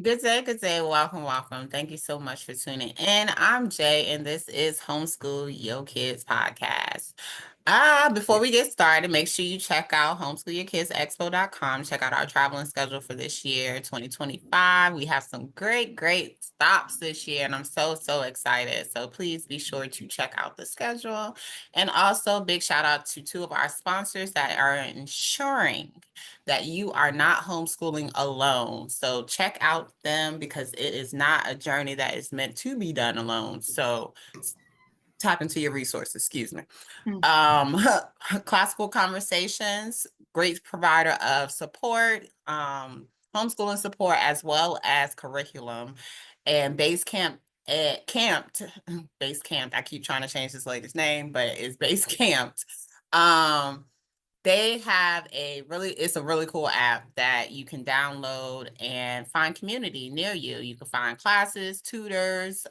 Good day, good day. Welcome, welcome. Thank you so much for tuning in. I'm Jay, and this is Homeschool Yo Kids Podcast. Before we get started, make sure you check out homeschoolyourkidsexpo.com. Check out our traveling schedule for this year, 2025. We have some great stops this year, and I'm so excited. So please be sure to check out the schedule. And also, big shout out to two of our sponsors that are ensuring that you are not homeschooling alone. So check out them because it is not a journey that is meant to be done alone. So tap into your resources, excuse me. Classical Conversations, great provider of support, homeschooling support, as well as curriculum. And Base Camped, I keep trying to change this lady's name, but it's Base Camped. They have it's a really cool app that you can download and find community near you. You can find classes, tutors,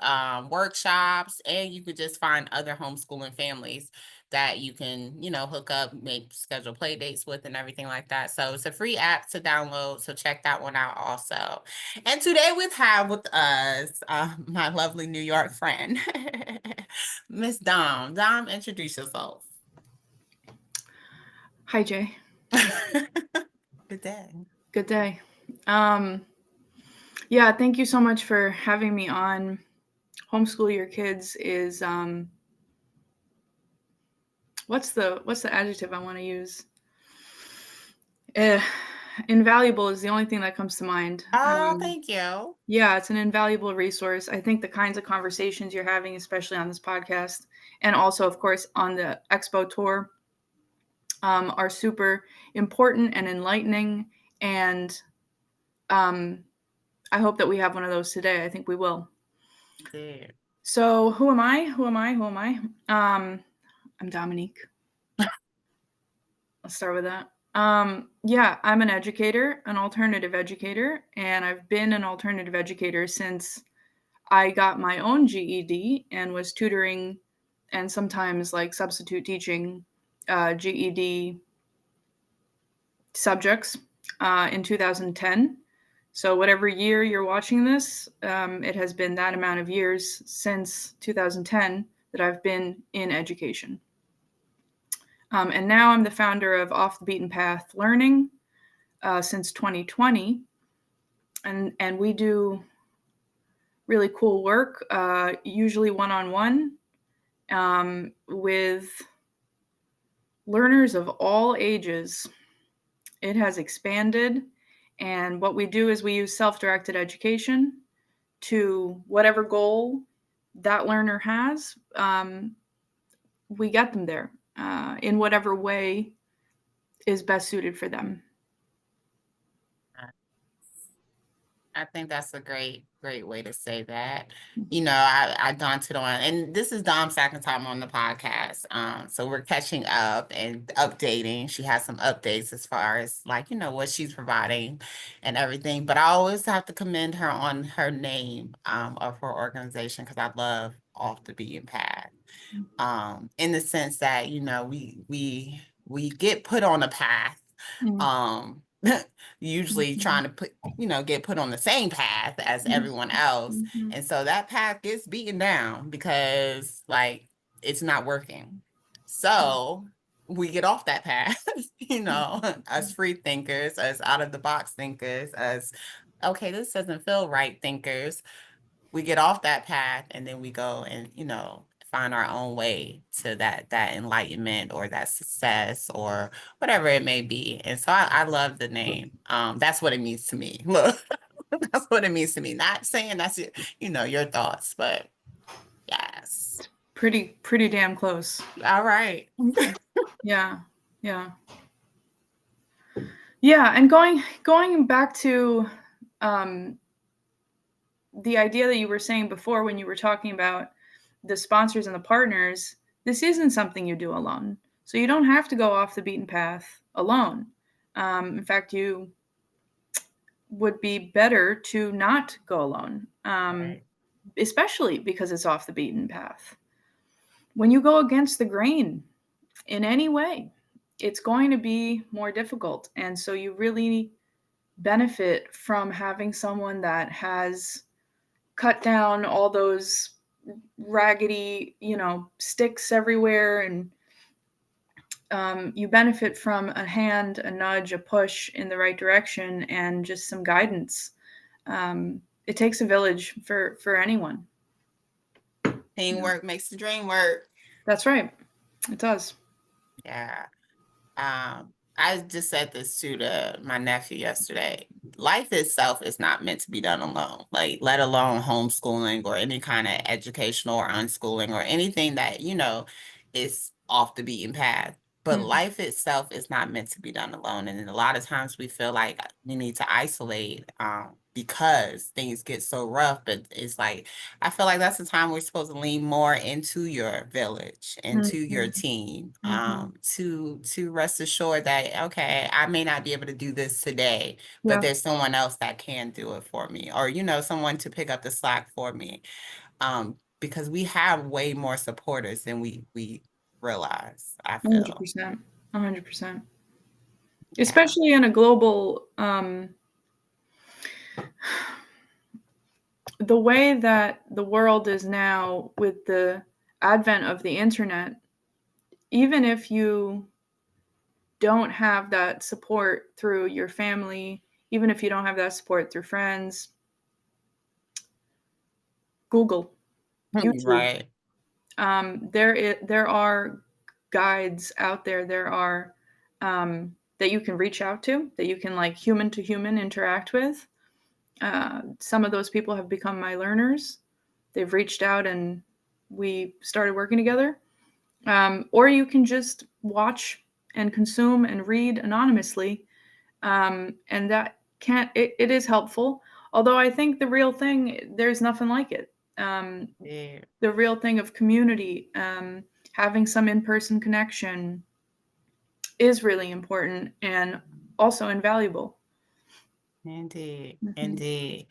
workshops, and you could just find other homeschooling families that you can, hook up, make schedule play dates with and everything like that. So it's a free app to download. So check that one out also. And today we have with us my lovely New York friend, Miss Dom. Dom, introduce yourself. Hi, Jay. Good day. Good day. Yeah, thank you so much for having me on. Homeschool Your Kids is what's the adjective I want to use? Invaluable is the only thing that comes to mind. Oh, thank you. Yeah, it's an invaluable resource. I think the kinds of conversations you're having, especially on this podcast, and also, of course, on the Expo tour, are super important and enlightening. And I hope that we have one of those today. I think we will. Good. So who am I? I'm Dominique. Let's start with that. Yeah, I'm an educator, an alternative educator, and I've been an alternative educator since I got my own GED and was tutoring and sometimes like substitute teaching GED subjects in 2010. So whatever year you're watching this, it has been that amount of years since 2010 that I've been in education. And now I'm the founder of Off the Beaten Path Learning since 2020. And we do really cool work, usually one-on-one with learners of all ages. It has expanded, and what we do is we use self-directed education to whatever goal that learner has. We get them there in whatever way is best suited for them. I think that's a great way to say that. I daunted on, and this is Dom's second time on the podcast. So we're catching up and updating. She has some updates as far as what she's providing and everything. But I always have to commend her on her name of her organization because I love Off the Beaten Path. In the sense that, we get put on a path. Usually trying to get put on the same path as everyone else. And so that path gets beaten down because it's not working. So we get off that path, as free thinkers, as out of the box thinkers, as, okay, this doesn't feel right thinkers. We get off that path and then we go and, find our own way to that enlightenment or that success or whatever it may be. And so I love the name. That's what it means to me. Look, that's what it means to me. Not saying that's your thoughts, but yes. Pretty damn close. All right. Yeah. And going back to the idea that you were saying before when you were talking about the sponsors and the partners, this isn't something you do alone. So you don't have to go off the beaten path alone. In fact, you would be better to not go alone, right. Especially because it's off the beaten path. When you go against the grain in any way, it's going to be more difficult. And so you really benefit from having someone that has cut down all those raggedy, sticks everywhere, and you benefit from a hand, a nudge, a push in the right direction, and just some guidance. It takes a village for anyone. Teamwork makes the dream work. That's right. It does. Yeah. I just said this to my nephew yesterday. Life itself is not meant to be done alone, like let alone homeschooling or any kind of educational or unschooling or anything that, is off the beaten path. But life itself is not meant to be done alone. And a lot of times we feel like we need to isolate because things get so rough. But it's like, I feel like that's the time we're supposed to lean more into your village, into your team, to rest assured that, okay, I may not be able to do this today, but there's someone else that can do it for me, or, someone to pick up the slack for me. Because we have way more supporters than we realize, I feel. 100%. 100%. Especially in a global, the way that the world is now with the advent of the internet, even if you don't have that support through your family, even if you don't have that support through friends, Google, YouTube. Right. There are guides out there. There are that you can reach out to, that you can like human to human interact with. Some of those people have become my learners. They've reached out and we started working together. Or you can just watch and consume and read anonymously. And that it is helpful. Although I think the real thing, there's nothing like it. The real thing of community, having some in-person connection is really important and also invaluable. Indeed. Indeed.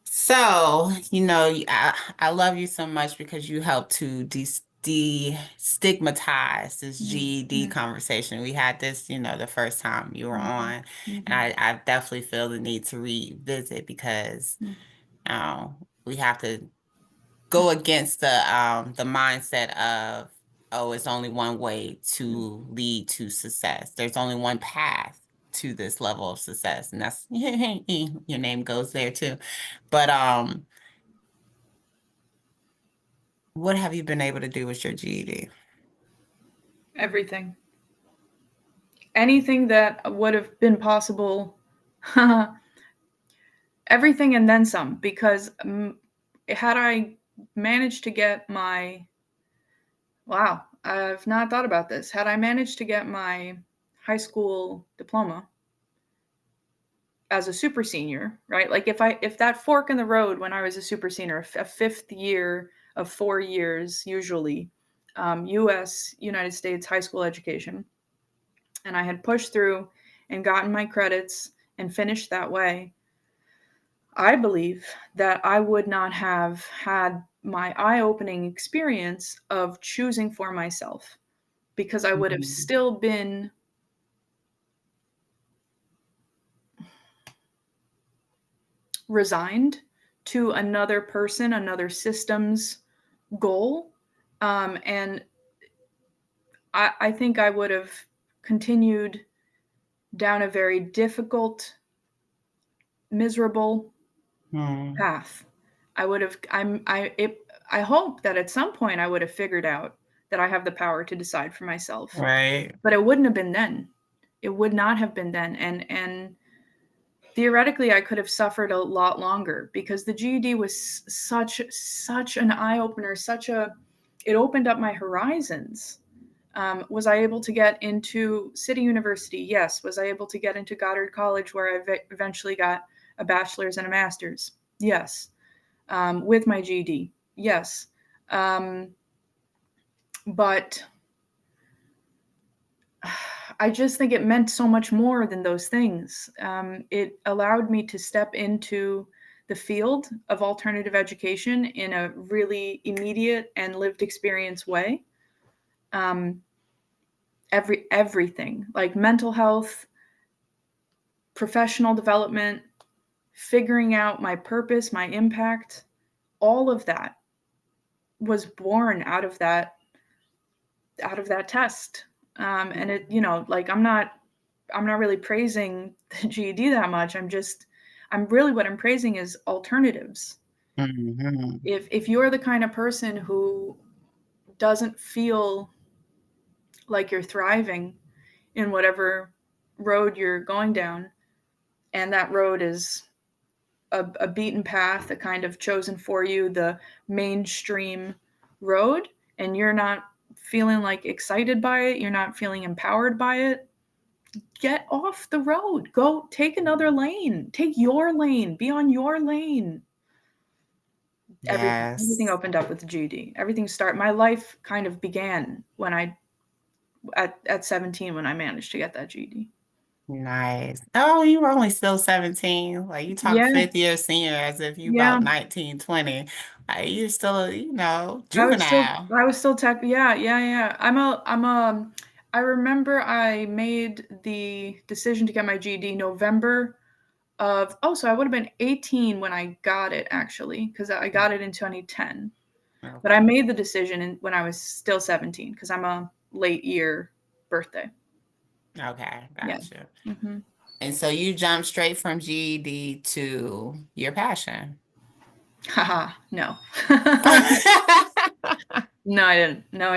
So, I love you so much because you help to destigmatize this GED conversation. We had this, the first time you were on, and I definitely feel the need to revisit because we have to go against the mindset of, oh, it's only one way to lead to success. There's only one path to this level of success, and that's your name goes there too. But what have you been able to do with your GED? Everything. Anything that would have been possible. Everything and then some, because had I managed to get my, wow, I've not thought about this. Had I managed to get my high school diploma as a super senior, right? Like if that fork in the road when I was a super senior, a fifth year of 4 years, usually, United States high school education, and I had pushed through and gotten my credits and finished that way, I believe that I would not have had my eye-opening experience of choosing for myself, because I would have still been resigned to another person, another system's goal. And I think I would have continued down a very difficult, miserable path. I would have, I hope that at some point I would have figured out that I have the power to decide for myself. Right. But it wouldn't have been then. It would not have been then. And theoretically, I could have suffered a lot longer, because the GED was such an eye-opener, it opened up my horizons. Was I able to get into City University? Yes. Was I able to get into Goddard College, where I eventually got a bachelor's and a master's? Yes. With my GED? Yes. But I just think it meant so much more than those things. It allowed me to step into the field of alternative education in a really immediate and lived experience way. Everything, like mental health, professional development, figuring out my purpose, my impact, all of that was born out of that test. And it, like I'm not really praising the GED that much. What I'm praising is alternatives. Mm-hmm. If you're the kind of person who doesn't feel like you're thriving in whatever road you're going down, and that road is a beaten path, a kind of chosen for you, the mainstream road, and you're not feeling like excited by it, you're not feeling empowered by it, get off the road. Go take another lane. Take your lane. Be on your lane. Everything Yes. opened up with the GED. My life kind of began when at 17 when I managed to get that GED. Nice. Oh, you were only still 17. Like you talk Yeah. fifth year senior as if you Yeah. about 19, 20. Like you're still, I was juvenile. still tech. Yeah. I remember I made the decision to get my GED November so I would have been 18 when I got it, actually, because I got it in 2010. Okay. But I made the decision when I was still 17 because I'm a late year birthday. Okay, Yeah. gotcha. Mm-hmm. And so you jumped straight from GED to your passion. Haha, no. No, I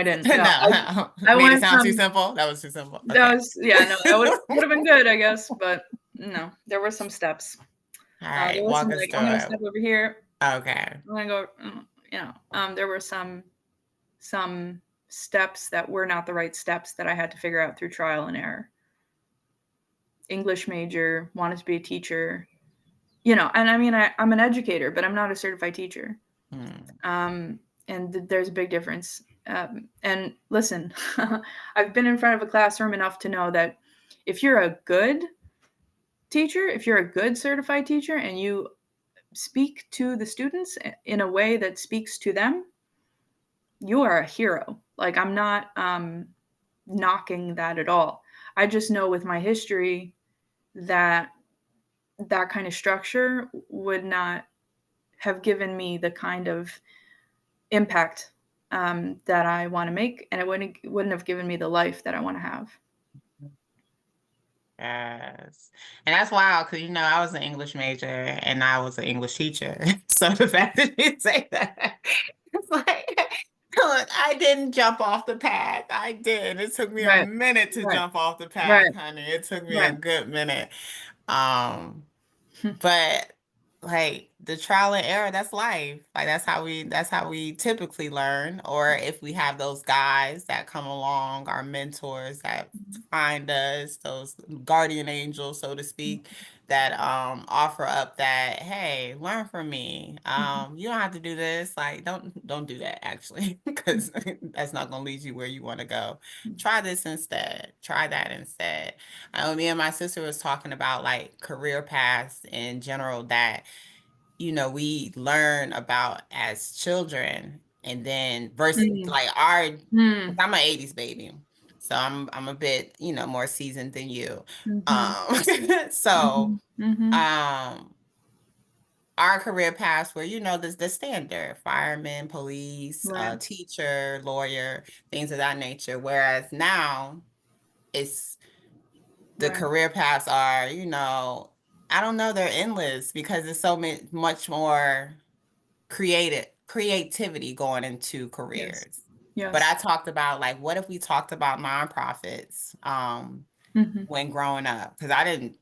didn't. No. I Made it went sound too from simple. That was too simple. that Okay. was yeah, no, that would have been good, I guess, but no, there were some steps. All There right, was some walk us like through I'm gonna it. step over here. Okay. I'm gonna go. There were some steps that were not the right steps that I had to figure out through trial and error. English major, wanted to be a teacher, and I mean I'm an educator, but I'm not a certified teacher. And there's a big difference. And listen, I've been in front of a classroom enough to know that if you're a good teacher, if you're a good certified teacher and you speak to the students in a way that speaks to them, you are a hero. Like I'm not knocking that at all. I just know with my history that kind of structure would not have given me the kind of impact that I want to make, and it wouldn't have given me the life that I want to have. Yes. And that's wild because, I was an English major and I was an English teacher. So the fact that you say that, it's like, look, I didn't jump off the path. I did. It took me a Right. minute to Right. jump off the Right. path, honey. It took me a Right. good minute. But like the trial and error, that's life. Like that's how we typically learn. Or if we have those guys that come along, our mentors that find us, those guardian angels, so to speak, that offer up that, hey, learn from me. You don't have to do this. Like don't do that actually, because that's not gonna lead you where you want to go. Try this instead. Try that instead. I know me and my sister was talking about like career paths in general that we learn about as children, and then versus like I'm an 80s baby. So I'm a bit, more seasoned than you. So our career paths were, the standard fireman, police, Right. teacher, lawyer, things of that nature. Whereas now it's the Right. career paths are, I don't know, they're endless because there's so much more creativity going into Yes. careers. Yes. But I talked about like, what if we talked about nonprofits when growing up? Because I didn't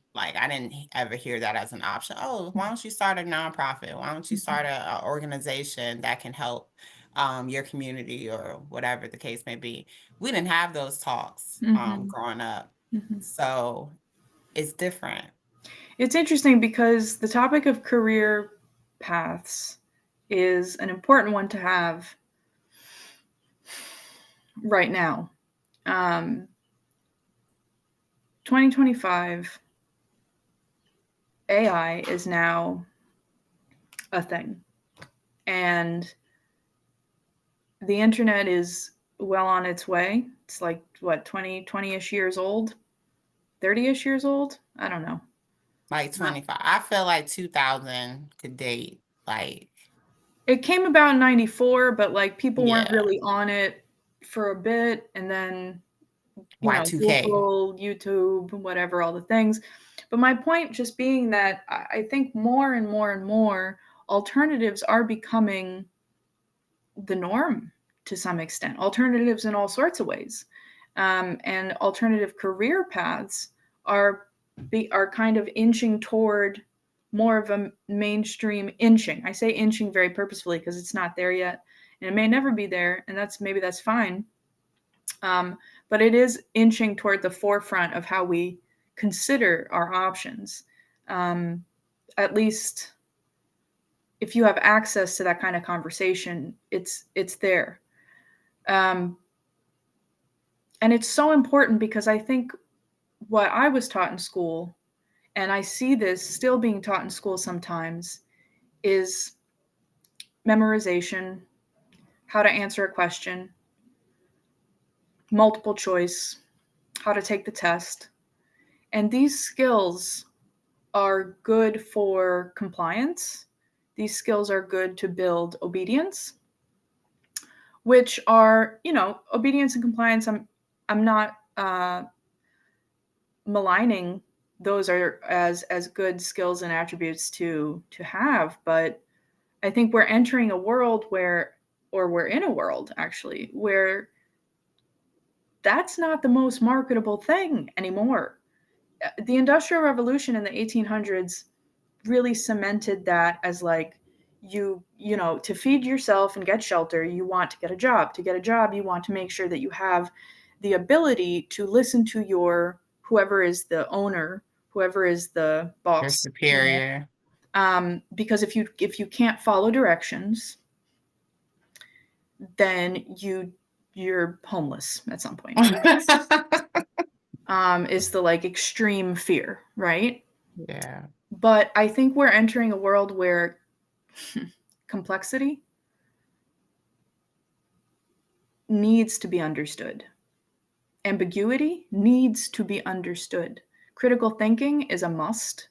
ever hear that as an option. Oh, why don't you start a nonprofit? Why don't you start a organization that can help your community or whatever the case may be? We didn't have those talks growing up. So it's different. It's interesting because the topic of career paths is an important one to have right now. 2025, AI is now a thing. And the internet is well on its way. It's like, what, 20-ish years old? 30-ish years old? I don't know. Like 25. I feel like 2000 could date like. It came about in 94, but like people weren't Yeah. really on it for a bit, and then Y2K. Google, YouTube, whatever, all the things. But my point just being that I think more and more and more alternatives are becoming the norm to some extent. Alternatives in all sorts of ways, and alternative career paths are kind of inching toward more of a mainstream inching. I say inching very purposefully because it's not there yet, and it may never be there, and that's fine. But it is inching toward the forefront of how we consider our options. At least if you have access to that kind of conversation, it's there. And it's so important because I think what I was taught in school, and I see this still being taught in school sometimes, is memorization, how to answer a question, multiple choice, how to take the test. And these skills are good for compliance. These skills are good to build obedience, which are, obedience and compliance. I'm not maligning those are as good skills and attributes to have, but I think we're entering a world we're in a world actually where that's not the most marketable thing anymore. The Industrial Revolution in the 1800s really cemented that as like, you know, to feed yourself and get shelter, you want to get a job. To get a job, you want to make sure that you have the ability to listen to your whoever is the owner, whoever is the boss, Your superior. Because if you can't follow directions, then you're homeless at some point. Is the like extreme fear, right? Yeah. But I think we're entering a world where complexity needs to be understood. Ambiguity needs to be understood. Critical thinking is a must,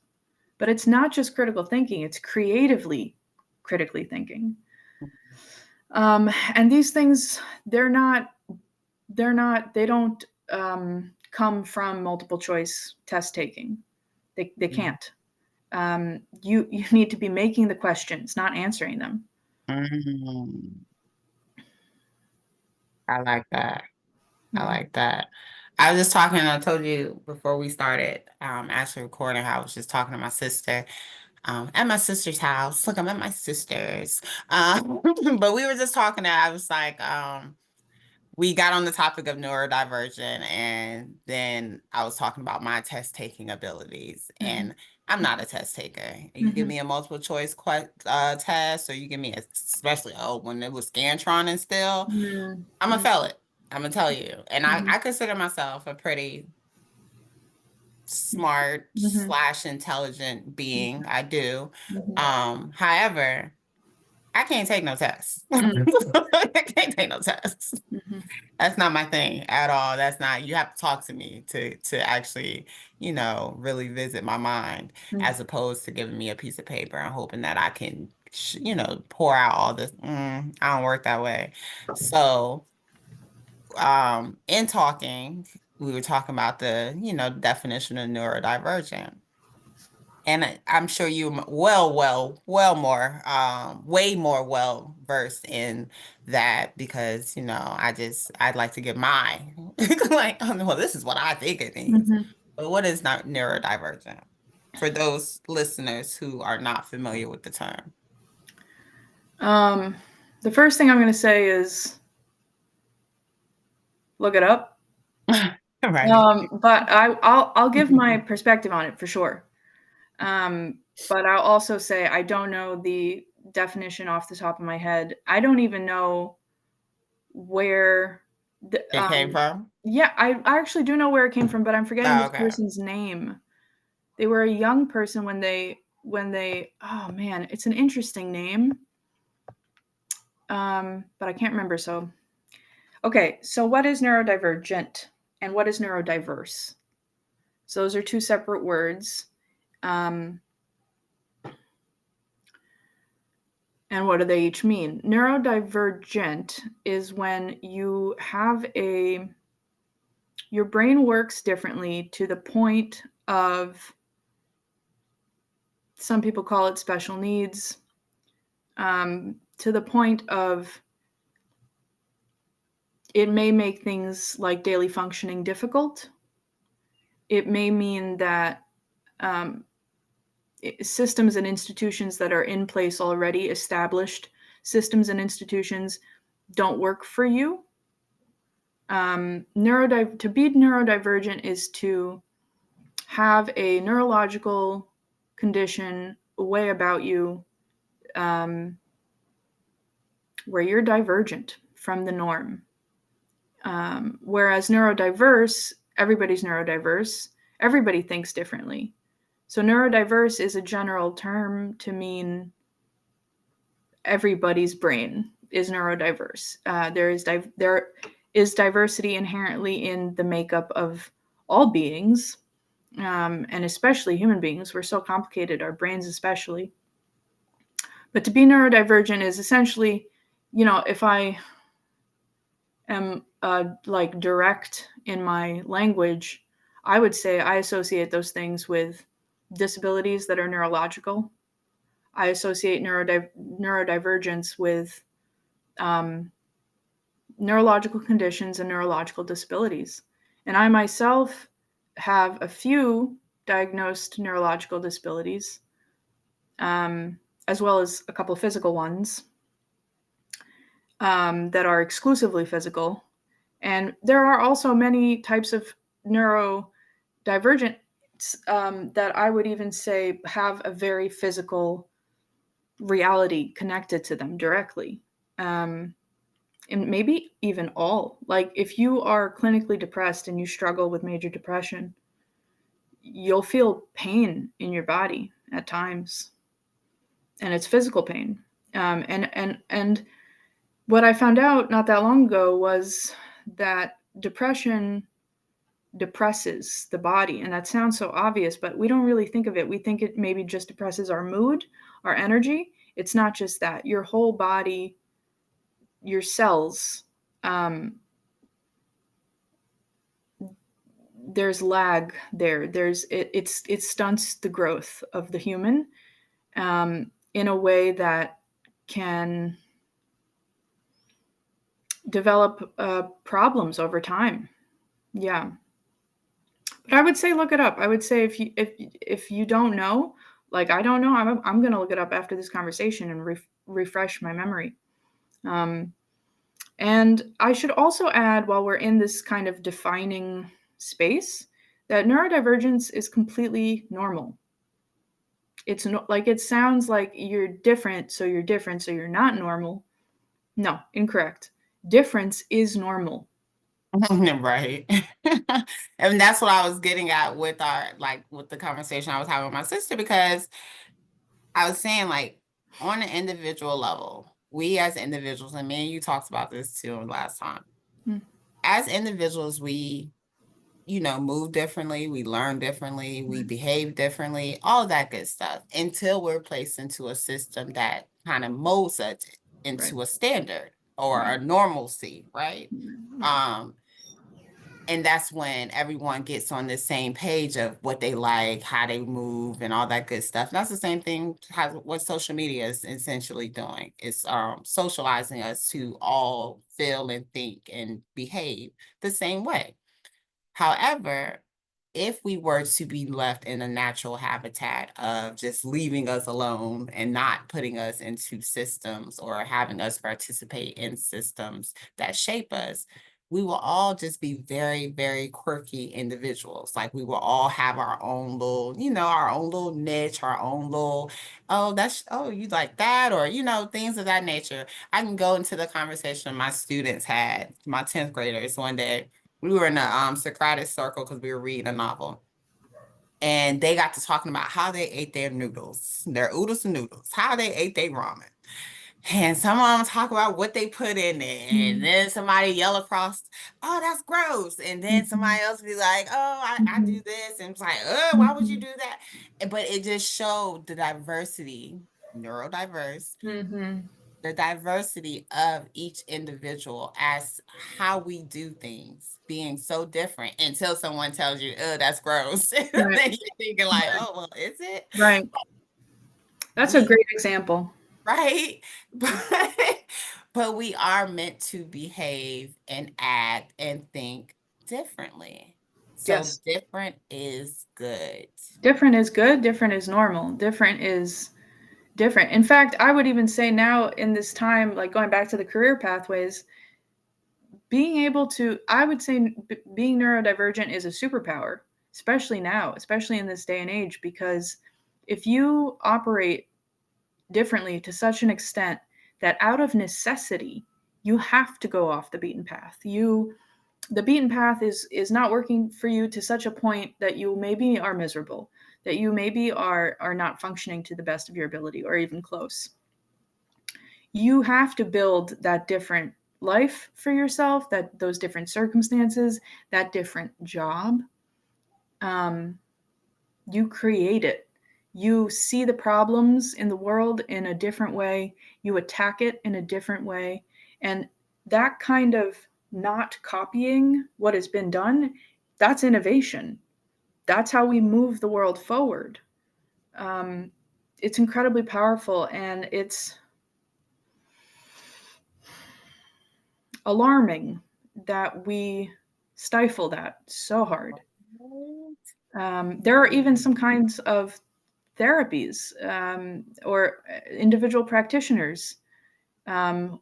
but it's not just critical thinking, it's critically thinking. And these things, they don't come from multiple choice test taking. They can't. You need to be making the questions, not answering them. I like that. I like that. I was just talking, I told you before we started actually recording, how I was just talking to my sister at my sister's house. Look, I'm at my sister's. But we were just talking, and I was like, we got on the topic of neurodivergent, and then I was talking about my test taking abilities. And I'm not a test taker. You give me a multiple choice test, or you give me especially when it was Scantron and still, I'm gonna fail it. I'm gonna tell you. And I consider myself a pretty smart / intelligent being. I do. However, I can't take no tests. I can't take no tests. That's not my thing at all. That's not, you have to talk to me to actually, really visit my mind, as opposed to giving me a piece of paper and hoping that I can, pour out all this. I don't work that way. So, in talking, we were talking about the, definition of neurodivergent. And I'm sure you way more well versed in that, because, I'd like to give my, like, well, this is what I think it means. But what is not neurodivergent for those listeners who are not familiar with the term? The first thing I'm going to say is look it up. Right. But I'll give my perspective on it for sure. But I'll also say I don't know the definition off the top of my head. I don't even know where it came from. Yeah, I actually do know where it came from, but I'm forgetting this person's name. They were a young person when they oh man, it's an interesting name. But I can't remember. So, okay. So what is neurodivergent and what is neurodiverse? So those are two separate words. And what do they each mean? Neurodivergent is when you have your brain works differently to the point of, some people call it special needs, to the point of it may make things like daily functioning difficult. It may mean that systems and institutions that are in place already, established systems and institutions, don't work for you. To be neurodivergent is to have a neurological condition, a way about you, where you're divergent from the norm. Whereas neurodiverse, everybody's neurodiverse, everybody thinks differently. So neurodiverse is a general term to mean everybody's brain is neurodiverse. There is diversity inherently in the makeup of all beings, and especially human beings. We're so complicated, our brains especially. But to be neurodivergent is essentially, if I am like direct in my language, I would say I associate those things with disabilities that are neurological. I associate neurodivergence with neurological conditions and neurological disabilities. And I myself have a few diagnosed neurological disabilities, as well as a couple of physical ones that are exclusively physical. And there are also many types of neurodivergent that I would even say have a very physical reality connected to them directly. And maybe even all. Like if you are clinically depressed and you struggle with major depression, you'll feel pain in your body at times, and it's physical pain. And what I found out not that long ago was that depression depresses the body, and that sounds so obvious, but we don't really think of it. We think it maybe just depresses our mood, our energy. It's not just that. Your whole body, your cells, there's lag there. It stunts the growth of the human in a way that can develop problems over time. Yeah. But I would say look it up. I would say if you don't know, like I don't know, I'm going to look it up after this conversation and refresh my memory. And I should also add, while we're in this kind of defining space, that neurodivergence is completely normal. It's like it sounds like you're different, so you're different, so you're not normal. No, incorrect. Difference is normal. Right. And that's what I was getting at with with the conversation I was having with my sister, because I was saying, like, on an individual level, we as individuals, and me and you talked about this too last time. As individuals, we, move differently, we learn differently, we behave differently, all that good stuff, until we're placed into a system that kind of molds us into a standard or a normalcy, right? And that's when everyone gets on the same page of what they like, how they move, and all that good stuff. And that's the same thing what social media is essentially doing. It's socializing us to all feel and think and behave the same way. However, if we were to be left in a natural habitat of just leaving us alone and not putting us into systems or having us participate in systems that shape us, we will all just be very, very quirky individuals. Like we will all have our own little, our own little niche, our own little, you like that, or, things of that nature. I can go into the conversation my students had, my 10th graders one day. We were in a Socratic circle because we were reading a novel. And they got to talking about how they ate their noodles, their oodles and noodles, how they ate their ramen. And some of them talk about what they put in it, and then somebody yell across, "Oh, that's gross!" And then Mhm. somebody else be like, "Oh, I do Mhm. this," and it's like, "Oh, why would you Mhm. do that?" But it just showed the diversity, neurodiverse, Mhm. the diversity of each individual as how we do things being so different until someone tells you, "Oh, that's gross." Then Right. you're thinking like, "Oh, well, is it?" Right. That's a We great example. right? But we are meant to behave and act and think differently. So Yes. different is good. Different is good, different is normal. Different is different. In fact, I would even say now in this time, like going back to the career pathways, being able to, I would say being neurodivergent is a superpower, especially now, especially in this day and age, because if you operate differently to such an extent that out of necessity, you have to go off the beaten path. The beaten path is not working for you to such a point that you maybe are miserable, that you maybe are not functioning to the best of your ability or even close. You have to build that different life for yourself, that those different circumstances, that different job. um, you create it. You see the problems in the world in a different way. You attack it in a different way. And that kind of not copying what has been done, that's innovation. That's how we move the world forward. Um, it's incredibly powerful, and it's alarming that we stifle that so hard. There are even some kinds of therapies, or individual practitioners, um,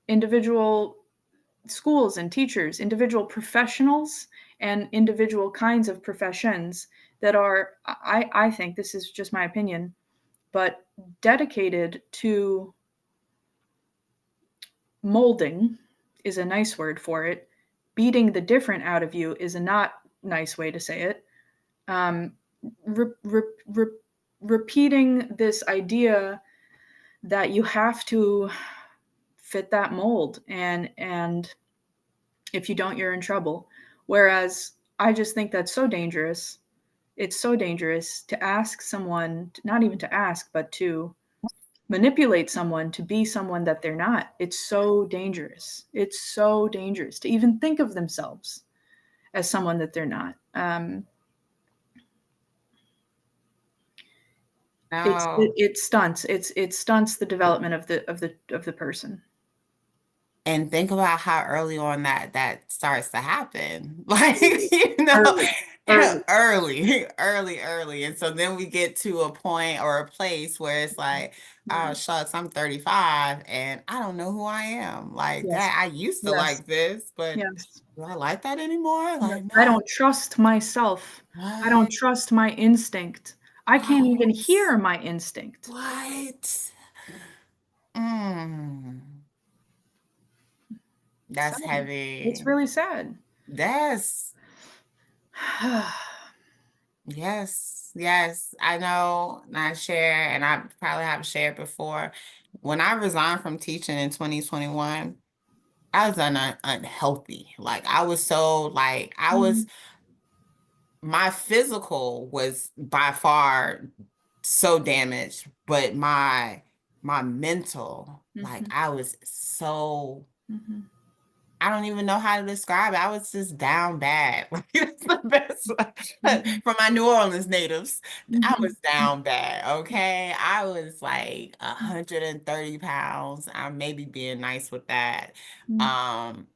individual schools and teachers, individual professionals, and individual kinds of professions that are, I think, this is just my opinion, but dedicated to molding is a nice word for it. Beating the different out of you is a not nice way to say it. Um, re- re- re- Repeating this idea that you have to fit that mold, and if you don't, you're in trouble. Whereas I just think that's so dangerous. It's so dangerous to ask someone, not even to ask, but to manipulate someone to be someone that they're not. It's so dangerous. It's so dangerous to even think of themselves as someone that they're not. No. It stunts the development of the person. And think about how early on that starts to happen. Like, Early, early. early. And so then we get to a point or a place where it's like, oh, Right. shucks, I'm 35 and I don't know who I am. Like Yes. that, I used to Yes. like this, but Yes. do I like that anymore? Yes. Like, I no. don't trust myself. I don't What? trust my instinct. I can't even What? hear my instinct. What? Mm, that's Sad. It's heavy. really sad. That's yes. I know, and I share, and I probably have shared before. When I resigned from teaching in 2021, I was unhealthy. Like I was so like I was Mhm. my physical was by far so damaged, but my mental, like Mhm. I was so Mhm. I don't even know how to describe it. I was just down bad. Like it's the best way. Mhm. For my New Orleans natives. I Mhm. was down bad. Okay. I was like 130 pounds. I may be being nice with that. Mhm. Um,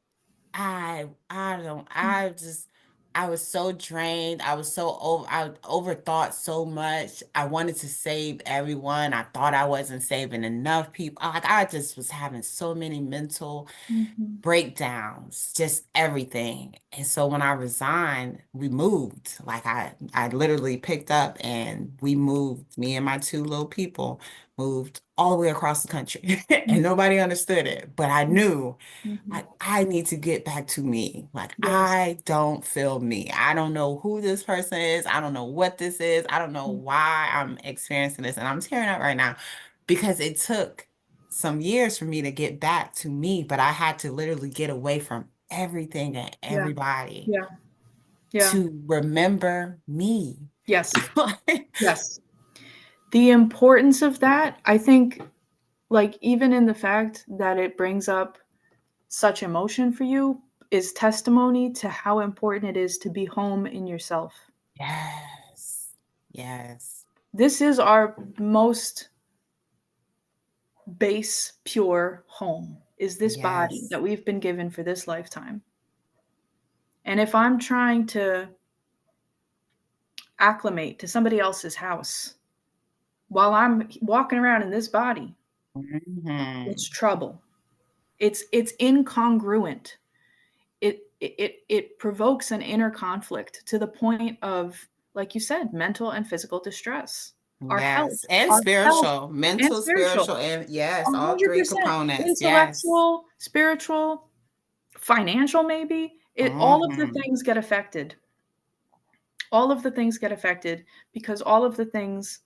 I don't I just I was so drained. I overthought so much. I wanted to save everyone. I thought I wasn't saving enough people. Like I just was having so many mental Mhm. breakdowns, just everything. And so when I resigned, we moved. Like I literally picked up and we moved, me and my two little people moved all the way across the country. And nobody understood it, but I knew Mhm. I need to get back to me. Like Yes. I don't feel me. I don't know who this person is. I don't know what this is. I don't know why I'm experiencing this. And I'm tearing up right now. because it took some years for me to get back to me, but I had to literally get away from everything and Yeah. everybody Yeah. Yeah. to remember me. Yes. Yes. The importance of that, I think, like, even in the fact that it brings up such emotion for you, is testimony to how important it is to be home in yourself. Yes. Yes. This is our most base, pure home, is this body Yes. that we've been given for this lifetime. And if I'm trying to acclimate to somebody else's house while I'm walking around in this body, it's trouble. It's incongruent. It provokes an inner conflict to the point of, like you said, mental and physical distress. Yes. And Our health spiritual, and mental, spiritual, spiritual, and yes, all three 100%. components. Yes. Intellectual, spiritual, financial, maybe. All of the Mm-hmm. things get affected. All of the things get affected because all of the things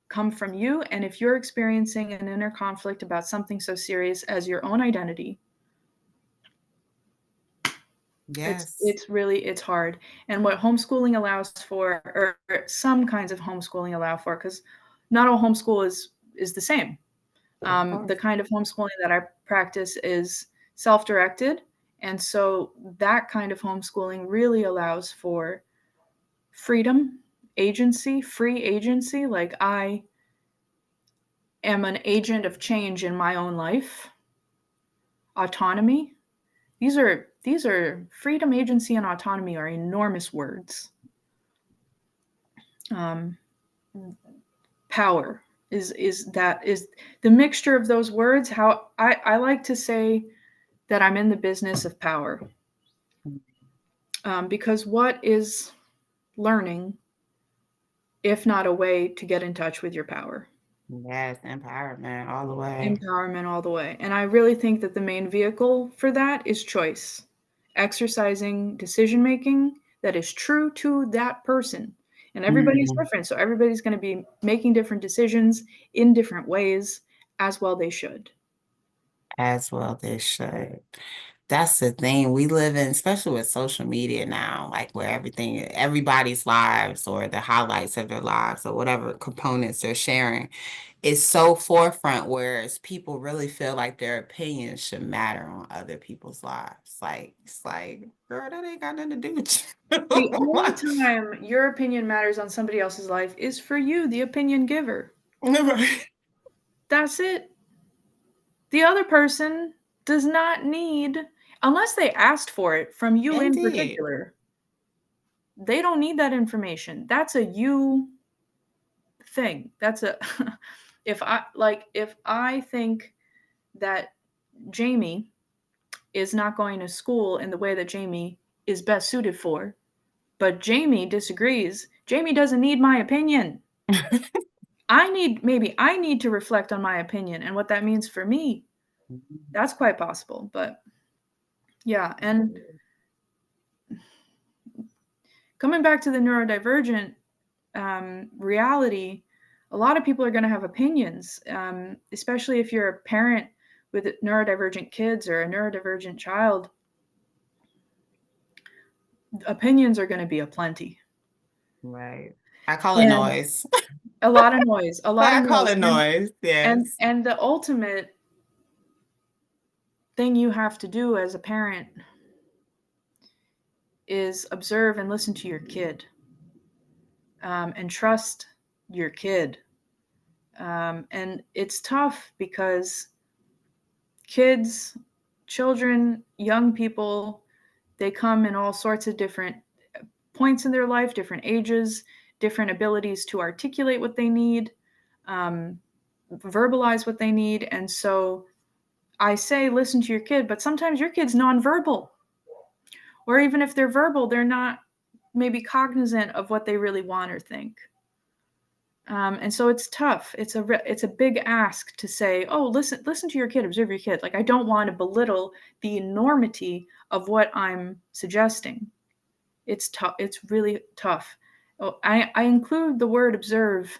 come from you. And if you're experiencing an inner conflict about something so serious as your own identity, Yes. it's hard. And what homeschooling allows for, or some kinds of homeschooling allow for, because not all homeschool is the same. Of course. The kind of homeschooling that I practice is self-directed, and so that kind of homeschooling really allows for freedom, agency, free agency. Like, I am an agent of change in my own life. Autonomy. These are freedom, agency, and autonomy are enormous words. Um, Power is the mixture of those words. How I like to say that I'm in the business of power, because what is learning if not a way to get in touch with your power? Yes. Empowerment all the way. Empowerment all the way. And I really think that the main vehicle for that is choice, exercising decision making that is true to that person. And everybody's Mhm. different. So everybody's going to be making different decisions in different ways, as well they should. As well, they should. That's the thing we live in, especially with social media now, like where everybody's lives or the highlights of their lives or whatever components they're sharing is so forefront, whereas people really feel like their opinions should matter on other people's lives. Like, it's like, girl, that ain't got nothing to do with The only you. time your opinion matters on somebody else's life is for you, the opinion giver. Right. That's it. The other person does not need, unless they asked for it from you in Indeed. particular, they don't need that information. That's a you thing. That's a if I think that Jamie is not going to school in the way that Jamie is best suited for, but Jamie disagrees, Jamie doesn't need my opinion. Maybe I need to reflect on my opinion and what that means for me. That's quite possible, but yeah. And coming back to the neurodivergent reality, a lot of people are going to have opinions, especially if you're a parent with neurodivergent kids or a neurodivergent child. Opinions are going to be aplenty. Right. I call it And noise. a lot of noise, a lot of I call noise. it noise. Yes. And the ultimate thing you have to do as a parent is observe and listen to your kid, and trust your kid. And it's tough because kids, children, young people, they come in all sorts of different points in their life, different ages, different abilities to articulate what they need, um, verbalize what they need. And so I say listen to your kid, but sometimes your kid's nonverbal. Or even if they're verbal, they're not maybe cognizant of what they really want or think. And so it's tough. It's a big ask to say, oh, listen to your kid, observe your kid. Like, I don't want to belittle the enormity of what I'm suggesting. It's tough. It's really tough. Oh, I include the word observe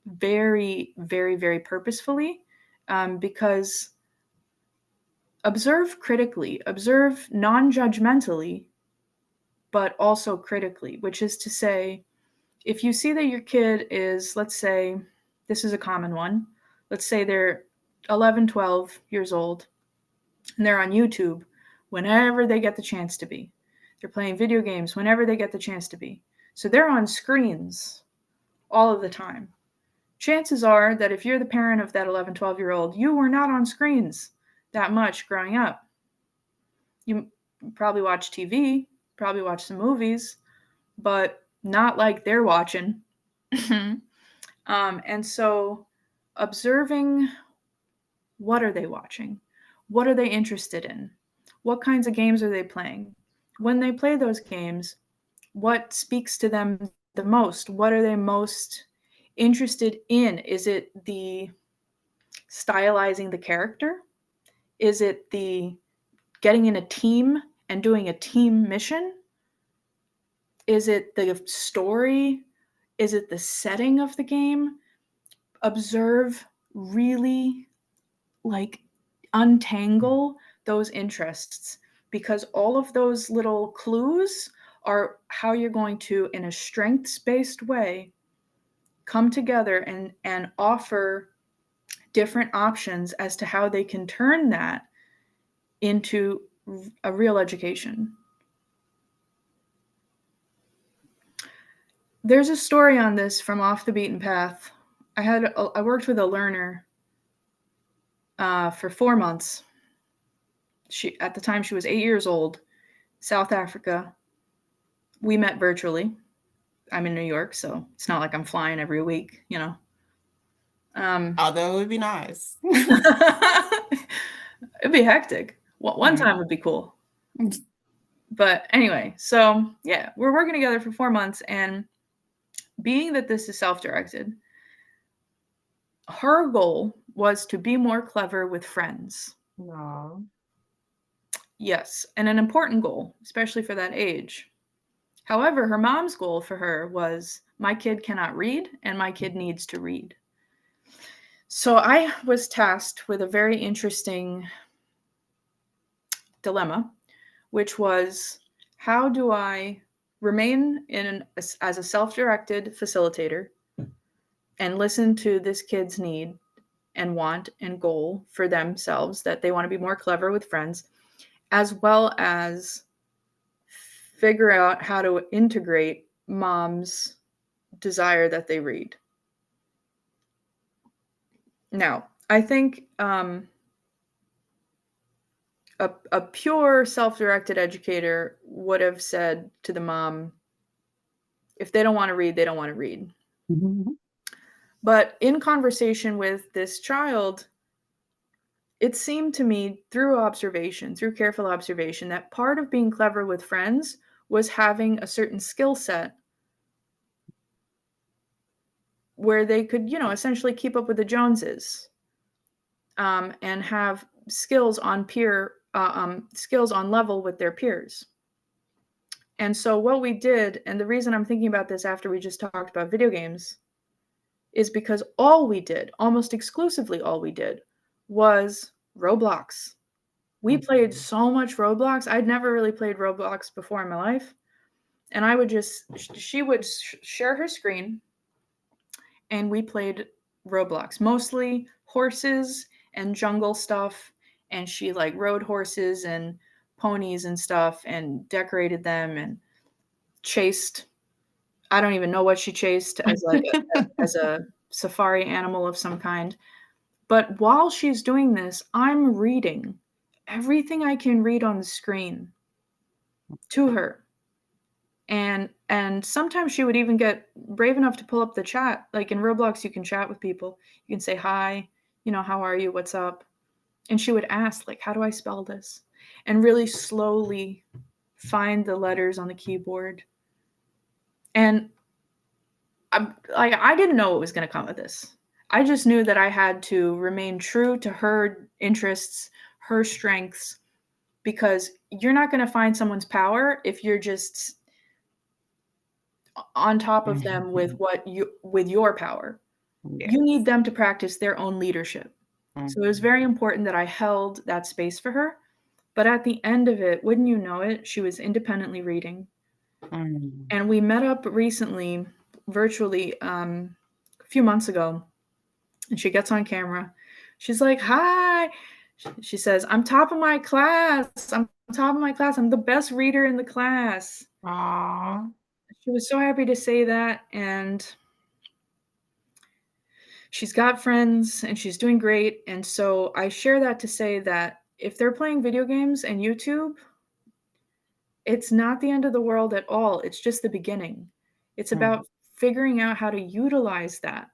very, very, very purposefully, because observe critically, observe non-judgmentally, but also critically, which is to say, if you see that your kid is, let's say, this is a common one, let's say they're 11, 12 years old, and they're on YouTube whenever they get the chance to be. They're playing video games whenever they get the chance to be. So they're on screens all of the time. Chances are that if you're the parent of that 11, 12-year-old, you were not on screens that much growing up. You probably watch TV, probably watch some movies, but not like they're watching. And so observing, what are they watching? What are they interested in? What kinds of games are they playing? When they play those games, what speaks to them the most? What are they most interested in? Is it the stylizing the character? Is it the getting in a team and doing a team mission? Is it the story? Is it the setting of the game? Observe, really untangle those interests, because all of those little clues are how you're going to, in a strengths-based way, come together and offer different options as to how they can turn that into a real education. There's a story on this from Off the Beaten Path. I worked with a learner for 4 months. At the time she was 8 years old, South Africa. We met virtually. I'm in New York, so it's not like I'm flying every week, Although it would be nice. It'd be hectic. One time would be cool. But anyway, so yeah, we're working together for 4 months, and being that this is self-directed, her goal was to be more clever with friends. No. Yes, and an important goal, especially for that age. However, her mom's goal for her was, my kid cannot read, and my kid needs to read. So I was tasked with a very interesting dilemma, which was, how do I remain as a self-directed facilitator and listen to this kid's need and want and goal for themselves, that they want to be more clever with friends, as well as figure out how to integrate mom's desire that they read. Now, I think a pure self-directed educator would have said to the mom, if they don't want to read, they don't want to read. Mm-hmm. But in conversation with this child, it seemed to me, through careful observation, that part of being clever with friends was having a certain skill set where they could, essentially keep up with the Joneses, and have skills on level with their peers. And so what we did, and the reason I'm thinking about this after we just talked about video games, is because almost exclusively all we did, was Roblox. We played so much Roblox. I'd never really played Roblox before in my life. And she would share her screen, and we played Roblox, mostly horses and jungle stuff. And she rode horses and ponies and stuff and decorated them and chased. I don't even know what she chased as as a safari animal of some kind. But while she's doing this, I'm reading everything I can read on the screen to her. And sometimes she would even get brave enough to pull up the chat. Like in Roblox, you can chat with people. You can say, hi, how are you? What's up? And she would ask, how do I spell this? And really slowly find the letters on the keyboard. And I didn't know what was going to come of this. I just knew that I had to remain true to her interests, her strengths, because you're not going to find someone's power if you're just on top of them with your power. Yeah. you need them to practice their own leadership. So it was Mhm. very important that I held that space for her. But at the end of it, wouldn't you know it, she was independently reading. Mhm. And we met up recently, virtually, a few months ago. And she gets on camera. She's like, "Hi." She says, "I'm top of my class. I'm top of my class. I'm the best reader in the class." Aw. She was so happy to say that. And she's got friends and she's doing great. And so I share that to say that if they're playing video games and YouTube, it's not the end of the world at all. It's just the beginning. It's Mhm. about figuring out how to utilize that.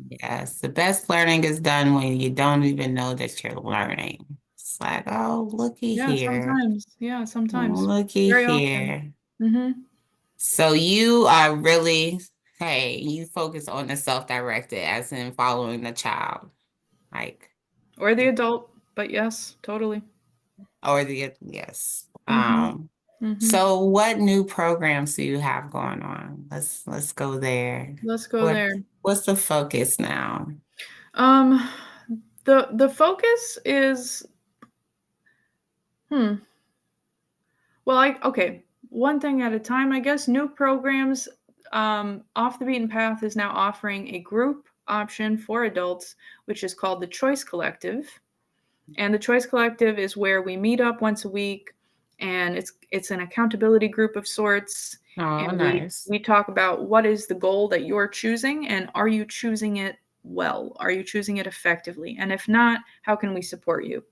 Yes, the best learning is done when you don't even know that you're learning. It's like, oh, looky Yeah, here. sometimes. Yeah, sometimes. Looky Very often. here. Mhm. So you are really, hey, you focus on the self-directed as in following the child, like, Or the adult, but yes, totally. or the, yes. Mhm. Mhm. So what new programs do you have going on? Let's go there. Let's go What there. what's the focus now? Um the focus is hmm. Well, okay, one thing at a time, I guess. New programs. Off the Beaten Path is now offering a group option for adults, which is called the Choice Collective. And the Choice Collective is where we meet up once a week, and it's an accountability group of sorts. Oh, And nice. we talk about what is the goal that you're choosing, and are you choosing it well? Are you choosing it effectively? And if not, how can we support you?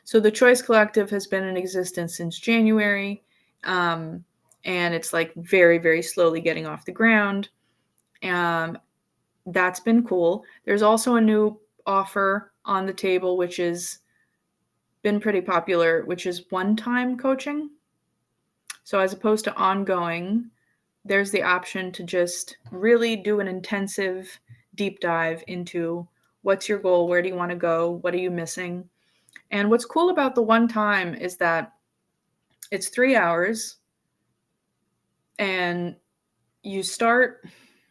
So the Choice Collective has been in existence since January, um, and it's like very, very slowly getting off the ground. Um, that's been cool. There's also a new offer on the table, which has been pretty popular, which is one-time coaching. So as opposed to ongoing, there's the option to just really do an intensive deep dive into what's your goal, where do you want to go, what are you missing. And what's cool about the one time is that it's 3 hours, and you start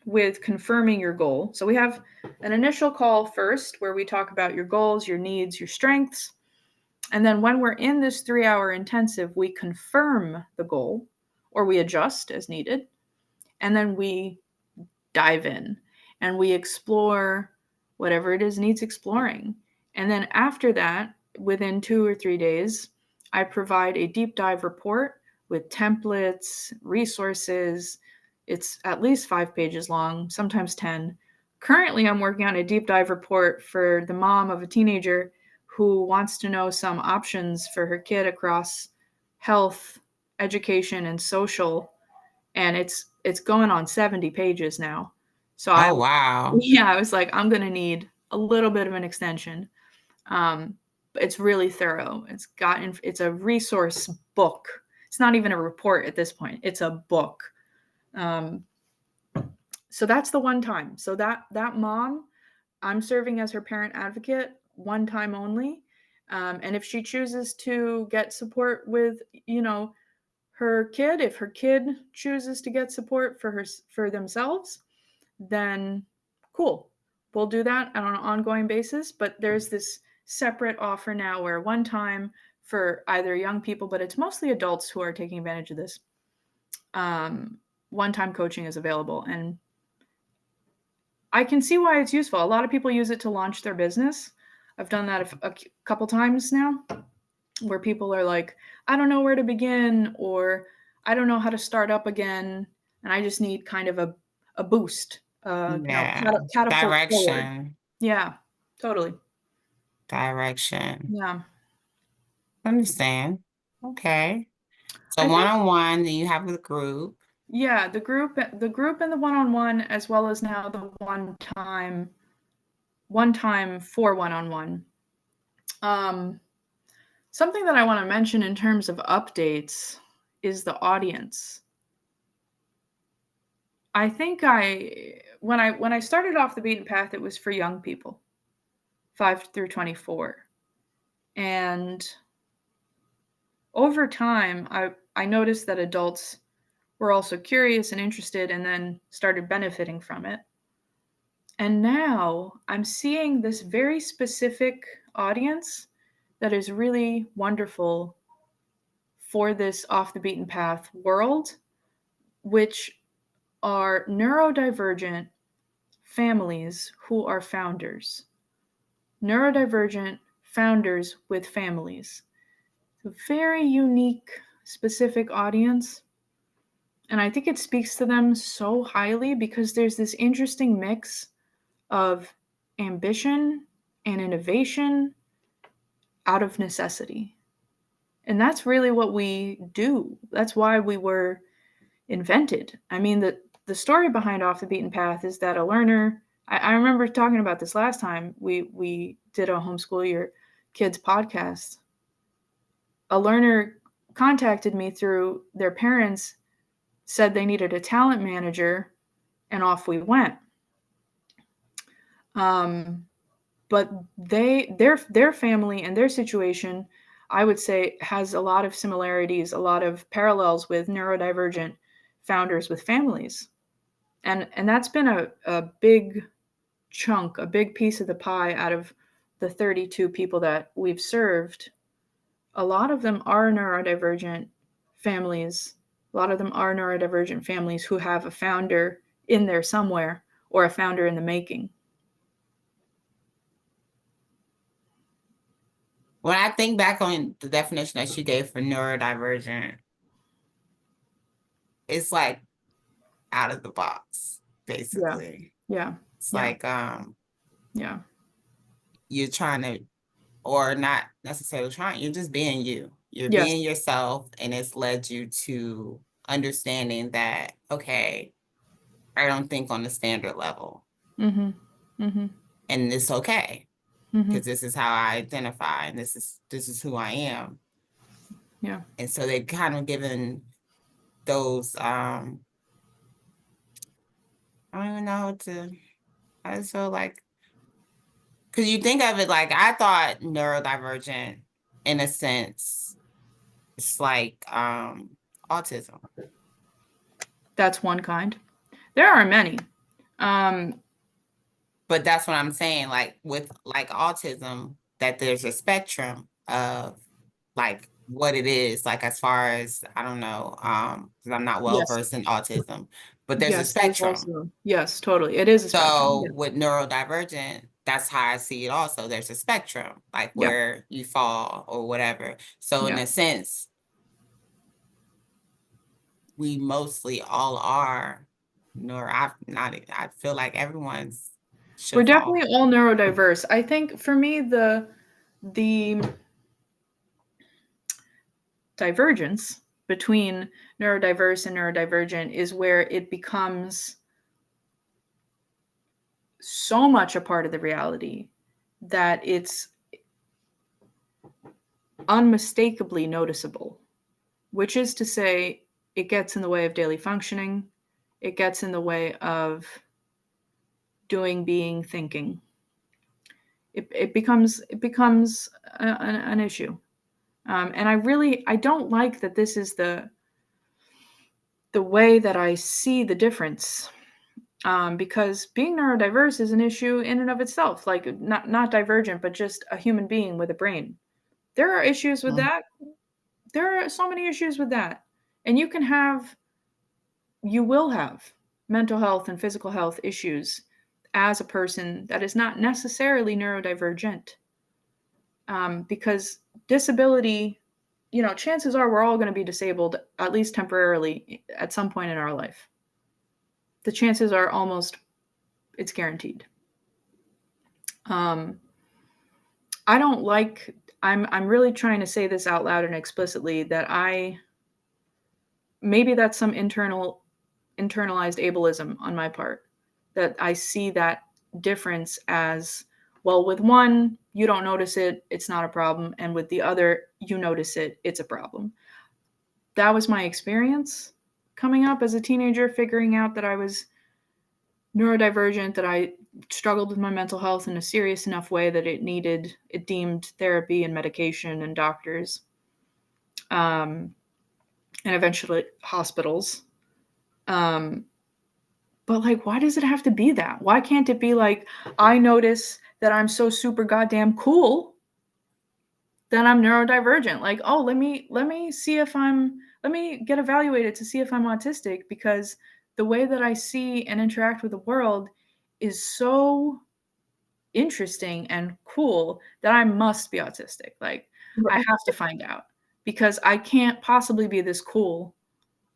with confirming your goal. So we have an initial call first where we talk about your goals, your needs, your strengths. And then when we're in this 3 hour intensive, we confirm the goal or we adjust as needed. And then we dive in and we explore whatever it is needs exploring. And then after that, within 2 or 3 days, I provide a deep dive report with templates, resources. It's at least 5 pages long, sometimes 10. Currently, I'm working on a deep dive report for the mom of a teenager who wants to know some options for her kid across health, education, and social, and it's going on 70 pages now. So Oh, wow. I was like, I'm gonna need a little bit of an extension. But it's really thorough. It's a resource book. It's not even a report at this point. It's a book. Um, so that's the one time. So that mom, I'm serving as her parent advocate, one time only. And if she chooses to get support with, her kid, if her kid chooses to get support for themselves, then cool, we'll do that on an ongoing basis. But there's this separate offer now where one time for either young people, but it's mostly adults who are taking advantage of this, one time coaching is available. And I can see why it's useful. A lot of people use it to launch their business. I've done that a couple times now, where people are like, I don't know where to begin, or I don't know how to start up again, and I just need kind of a boost, Yeah. catapult forward. Direction. Yeah, totally. Direction. Yeah. Understand. Okay. So I think, one-on-one, then you have the group. yeah, the group and the one-on-one, as well as now the one time for one-on-one. Um, Something that I want to mention in terms of updates is the audience. I think when I started off the beaten path, it was for young people, 5 through 24. And over time, I noticed that adults were also curious and interested and then started benefiting from it. And now I'm seeing this very specific audience that is really wonderful for this off the beaten path world, which are neurodivergent families who are founders. Neurodivergent founders with families. A very unique, specific audience. And I think it speaks to them so highly because there's this interesting mix of ambition and innovation out of necessity. And that's really what we do. That's why we were invented. I mean, the story behind Off the Beaten Path is that a learner, I remember talking about this last time we did a Homeschool Yo Kids podcast. A learner contacted me through their parents, said they needed a talent manager, and off we went. But their family and their situation, I would say, has a lot of similarities, a lot of parallels with neurodivergent founders with families. And that's been a big chunk, a big piece of the pie out of the 32 people that we've served. A lot of them are neurodivergent families. A lot of them are neurodivergent families who have a founder in there somewhere or a founder in the making. When I think back on the definition that you gave for neurodivergent, it's like out of the box, basically. Yeah. It's Yeah. like Yeah. you're trying to, or not necessarily trying, you're just being you. You're Yes. being yourself, and it's led you to understanding that, okay, I don't think on the standard level. Mm-hmm. Mm-hmm. And it's okay. Mm-hmm. Because this is how I identify, and this is who I am. Yeah. And so they've kind of given those I don't even know what to, I just feel like, because you think of it like, I thought neurodivergent in a sense, it's like autism. That's one kind. There are many. But that's what I'm saying, like with like autism, that there's a spectrum of like what it is, like as far as, I don't know, because I'm not well versed in autism, but there's a spectrum. Also, yes, totally. It is a spectrum. So with neurodivergent, that's how I see it also. There's a spectrum, like where you fall or whatever. So in a sense, we mostly all are I feel like everyone's we're definitely all neurodiverse. I think for me, the divergence between neurodiverse and neurodivergent is where it becomes so much a part of the reality that it's unmistakably noticeable, which is to say it gets in the way of daily functioning. It gets in the way of doing, being, thinking. It becomes an issue. And I don't like that this is the way that I see the difference. Because being neurodiverse is an issue in and of itself, like not divergent, but just a human being with a brain. There are issues with that. There are so many issues with that. And you will have mental health and physical health issues as a person that is not necessarily neurodivergent. Because disability, chances are we're all going to be disabled, at least temporarily, at some point in our life. The chances are it's guaranteed. I'm really trying to say this out loud and explicitly, that maybe that's some internalized ableism on my part, that I see that difference as, well, with one, you don't notice it, it's not a problem. And with the other, you notice it, it's a problem. That was my experience coming up as a teenager, figuring out that I was neurodivergent, that I struggled with my mental health in a serious enough way that it deemed therapy and medication and doctors, and eventually hospitals. But like, why does it have to be that? Why can't it be like, I notice that I'm so super goddamn cool that I'm neurodivergent? Like, oh, let me see if let me get evaluated to see if I'm autistic, because the way that I see and interact with the world is so interesting and cool that I must be autistic. Like, I have to find out, because I can't possibly be this cool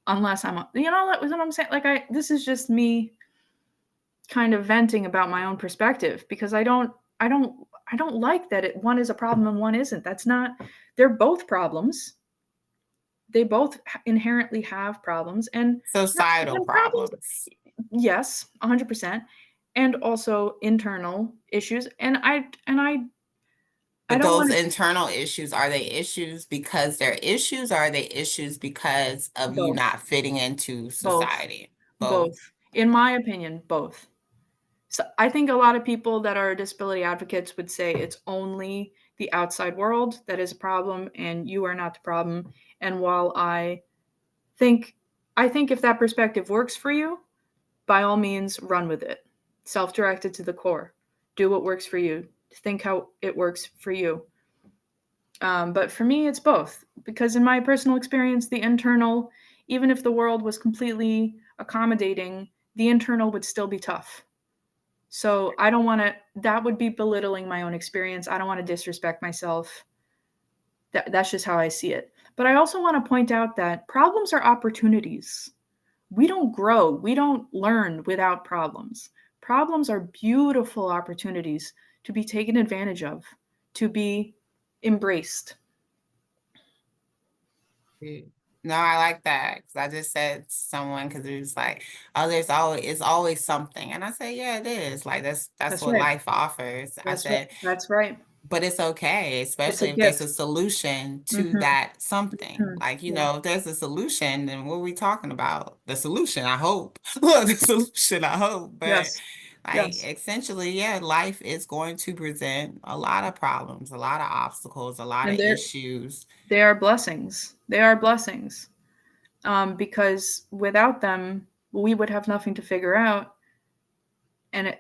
unless I'm, you know, that was what I'm saying. Like, this is just me kind of venting about my own perspective, because I don't like that one is a problem and one isn't. That's not, they're both problems. They both inherently have problems, and Societal problems, problems. yes, 100%, and also internal issues. And I But don't those want to, internal issues, are they issues because they're issues, or are they issues because of you both, not fitting into both, society? Both. both. In my opinion, both. So I think a lot of people that are disability advocates would say it's only the outside world that is a problem and you are not the problem. And while I think if that perspective works for you, by all means run with it. Self-directed to the core. Do what works for you. Think how it works for you. But for me, it's both, because in my personal experience, the internal, even if the world was completely accommodating, the internal would still be tough. So I don't want to, that would be belittling my own experience. I don't want to disrespect myself. That's just how I see it. But I also want to point out that problems are opportunities. We don't grow, we don't learn without problems. Problems are beautiful opportunities to be taken advantage of, to be embraced. No, I like that, because I just said to someone, because it was like, oh, it's always something, and I said, yeah, it is. Like that's what right. life offers. I That's right. said, That's right. but it's okay, It's a especially if there's a gift. solution to Mhm. that something. Mhm. Like, Yeah. if there's a solution, then what are we talking about? The solution, I hope. The solution, I hope. But Yes. like Yes. essentially, yeah, life is going to present a lot of problems, a lot of obstacles, a lot of And issues. they are blessings. They are blessings. Because without them, we would have nothing to figure out, and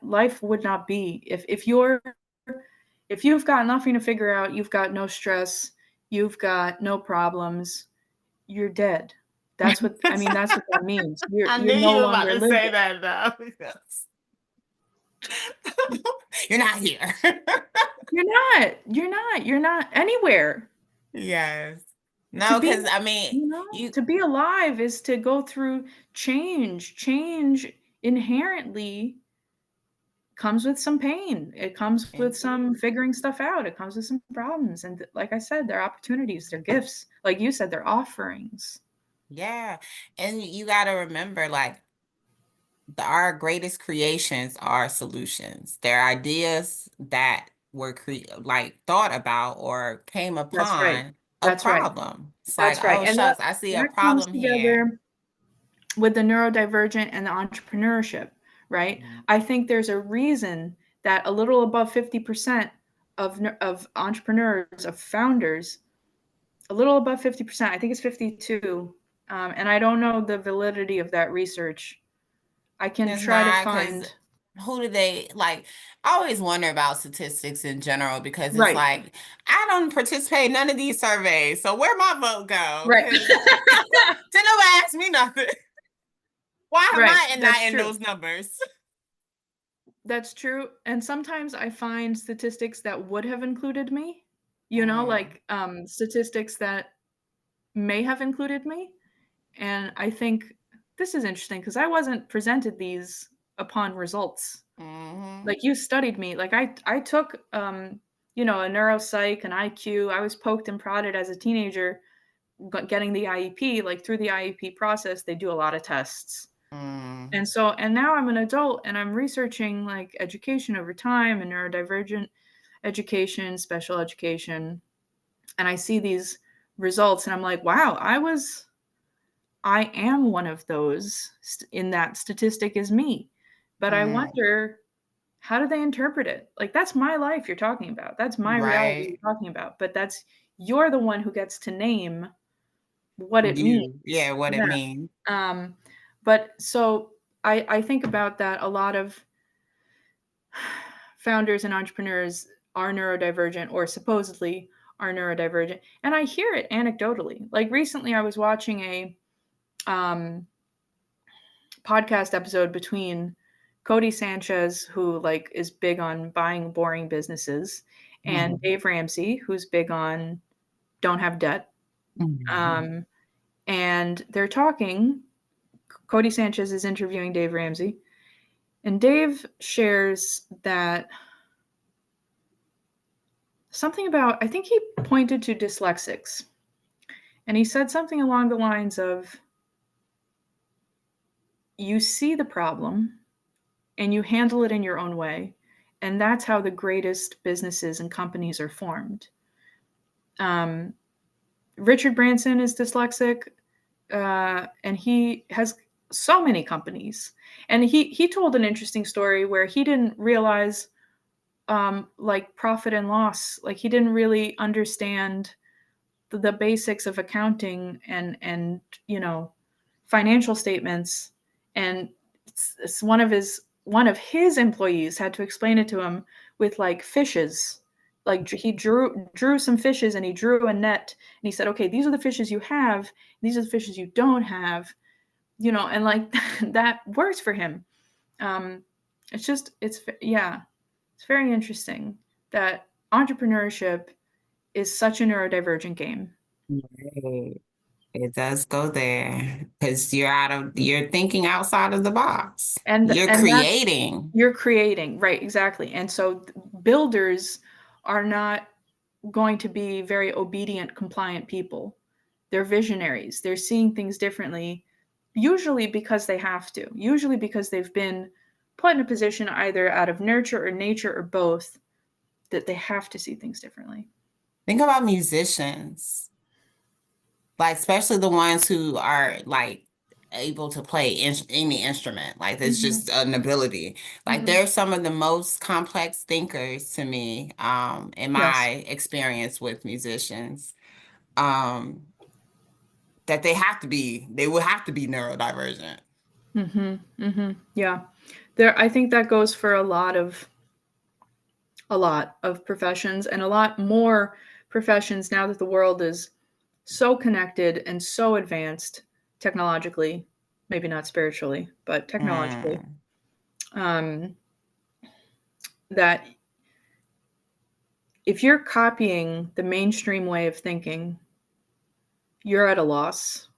life would not be. If you've got nothing to figure out, you've got no stress, you've got no problems, you're dead. That's what I mean. That's what that means. I knew You're you no were about longer to living. say that though. You're not here. You're not anywhere. Yes. To No, be, because I mean, you to be alive is to go through change. Change inherently comes with some pain. It comes with some figuring stuff out. It comes with some problems. And like I said, they're opportunities, they're gifts. Like you said, they're offerings. yeah. And you got to remember, like, our greatest creations are solutions. They're ideas that were thought about or came That's right. upon a That's right. problem. It's like, That's right. oh And shucks, I see a that comes problem here. together with the neurodivergent and the entrepreneurship, right? Mhm. I think there's a reason that a little above 50% of entrepreneurs, of founders, a little above 50%, I think it's 52, and I don't know the validity of that research. I can It's try to not, because find. who do they like? I always wonder about statistics in general, because it's Right, like, I don't participate in none of these surveys, so where my vote go? right. Because did nobody ask me nothing. Why am Right, I not that's in true. those numbers? That's true. And sometimes I find statistics that would have included me, Mm. like statistics that may have included me. And I think this is interesting because I wasn't presented these upon results. Mm-hmm. Like, you studied me. Like, I took a neuropsych, an IQ. I was poked and prodded as a teenager getting the IEP. Like, through the IEP process, they do a lot of tests. Mm. And now I'm an adult and I'm researching like education over time and neurodivergent education, special education. And I see these results and I'm like, wow, I am one of those in that statistic is me. But I Mm. wonder, how do they interpret it? Like, that's my life you're talking about. That's my reality Right. you're talking about. But you're the one who gets to name what it means. Yeah, what it Yeah. means. But so I think about that. A lot of founders and entrepreneurs are neurodivergent, or supposedly are neurodivergent. And I hear it anecdotally. Like recently I was watching a podcast episode between Cody Sanchez, who like is big on buying boring businesses, and Dave Ramsey, who's big on don't have debt. And they're talking. Cody Sanchez is interviewing Dave Ramsey, and Dave shares that something about, I think he pointed to dyslexics, and he said something along the lines of, you see the problem and you handle it in your own way, and that's how the greatest businesses and companies are formed. Richard Branson is dyslexic, and he has so many companies. And he told an interesting story where he didn't realize like profit and loss. Like he didn't really understand the basics of accounting and financial statements. And it's one of his employees had to explain it to him with like fishes. Like he drew some fishes, and he drew a net, and he said, okay, these are the fishes you have, these are the fishes you don't have, and like that works for him. It's very interesting that entrepreneurship is such a neurodivergent game. Right. It does go there because you're thinking outside of the box. And you're creating. You're creating, right, exactly. And so builders are not going to be very obedient, compliant people. They're visionaries. They're seeing things differently, usually because they have to, usually because they've been put in a position either out of nurture or nature or both, that they have to see things differently. Think about musicians, like especially the ones who are like able to play any instrument. Like it's just an ability. Like they're some of the most complex thinkers to me, in my experience with musicians. That they would have to be neurodivergent. Yeah. I think that goes for a lot of professions, and a lot more professions now that the world is so connected and so advanced technologically, maybe not spiritually, but technologically, that if you're copying the mainstream way of thinking, you're at a loss.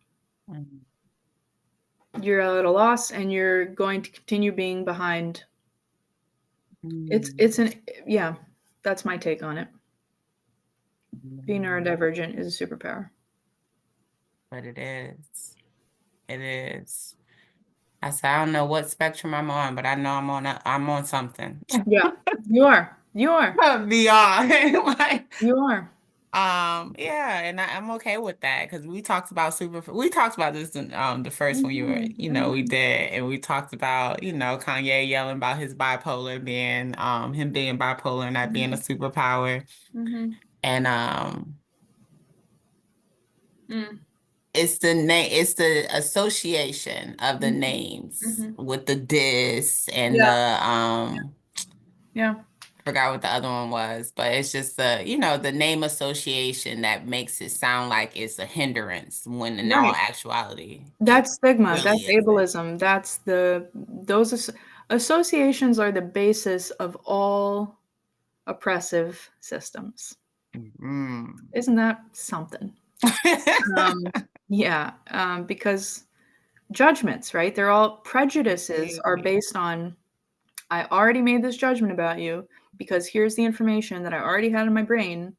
You're at a loss, and you're going to continue being behind. That's my take on it. Being neurodivergent is a superpower. But it is. It is. I said, I don't know what spectrum I'm on, but I know I'm on something. Yeah, you are. Beyond. Like, you are. Yeah, and I'm okay with that because we talked about this in the first one we did, and we talked about Kanye yelling about his bipolar being him being bipolar and not being a superpower, and it's the association of the names with the dis and forgot what the other one was, but it's just the name association that makes it sound like it's a hindrance when in all actuality that's stigma, really that's ableism, that's those associations are the basis of all oppressive systems. Isn't that something? Because judgments, right? They're all prejudices are based on, I already made this judgment about you because here's the information that I already had in my brain.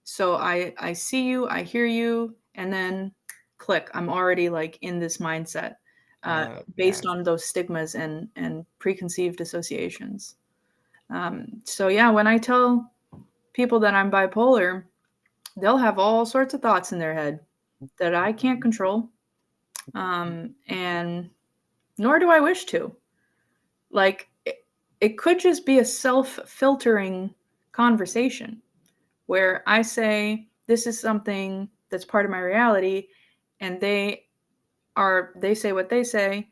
So I see you, I hear you, and then click, I'm already like in this mindset based on those stigmas and preconceived associations. When I tell people that I'm bipolar, they'll have all sorts of thoughts in their head that I can't control. And nor do I wish to. Like, it could just be a self-filtering conversation where I say, this is something that's part of my reality, and they say what they say,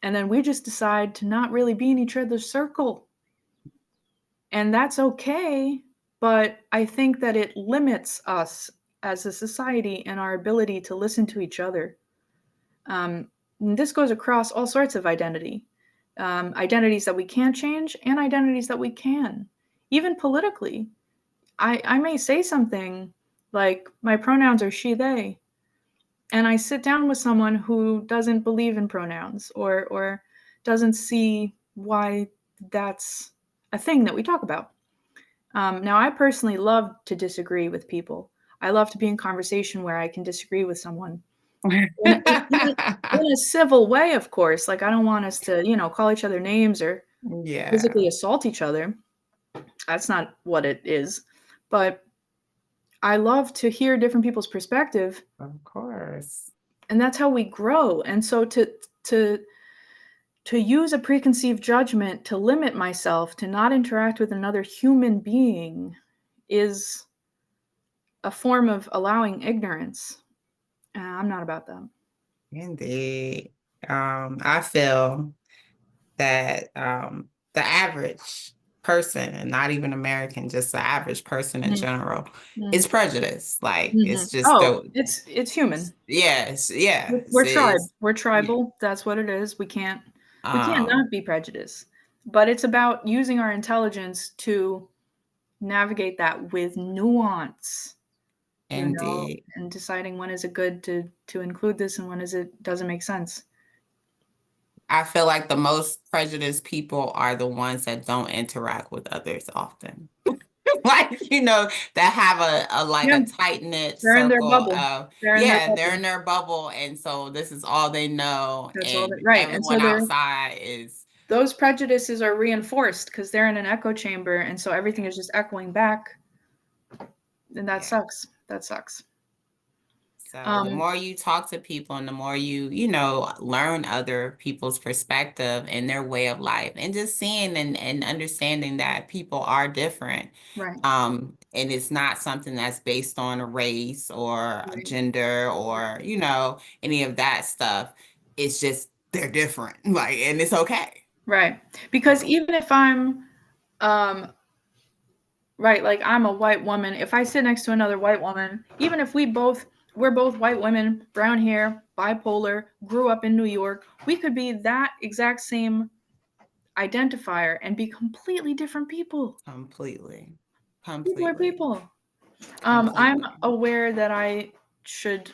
and then we just decide to not really be in each other's circle. And that's okay, but I think that it limits us as a society and our ability to listen to each other. This goes across all sorts of identities that we can't change and identities that we can. Even politically, I may say something like, my pronouns are she, they, and I sit down with someone who doesn't believe in pronouns or doesn't see why that's a thing that we talk about. Now, I personally love to disagree with people. I love to be in conversation where I can disagree with someone. In a civil way, of course. Like, I don't want us to, call each other names or physically assault each other. That's not what it is. But I love to hear different people's perspective. Of course. And that's how we grow. And so to use a preconceived judgment to limit myself to not interact with another human being is a form of allowing ignorance. I'm not about that. Indeed. I feel that the average person, and not even American, just the average person in general, is prejudice. Like, it's just it's human. Yes, We're tribal. That's what it is. We can't not be prejudiced. But it's about using our intelligence to navigate that with nuance. Indeed. And deciding when is it good to include this and when is it doesn't make sense. I feel like the most prejudiced people are the ones that don't interact with others often. Like, that have a tight-knit they're circle in their bubble. of, they're in their bubble, and so this is all they know. That's and all right. Everyone outside is... Those prejudices are reinforced because they're in an echo chamber, and so everything is just echoing back. And that sucks. That sucks. So the more you talk to people and the more you learn other people's perspective and their way of life, and just seeing and understanding that people are different. Right. And it's not something that's based on a race or a gender or, any of that stuff. It's just they're different. Like, and it's okay. Right. Because even if I'm like, I'm a white woman, if I sit next to another white woman, even if we're both white women, brown hair, bipolar, grew up in New York, we could be that exact same identifier and be completely different people. Completely. People are people. I'm aware that I should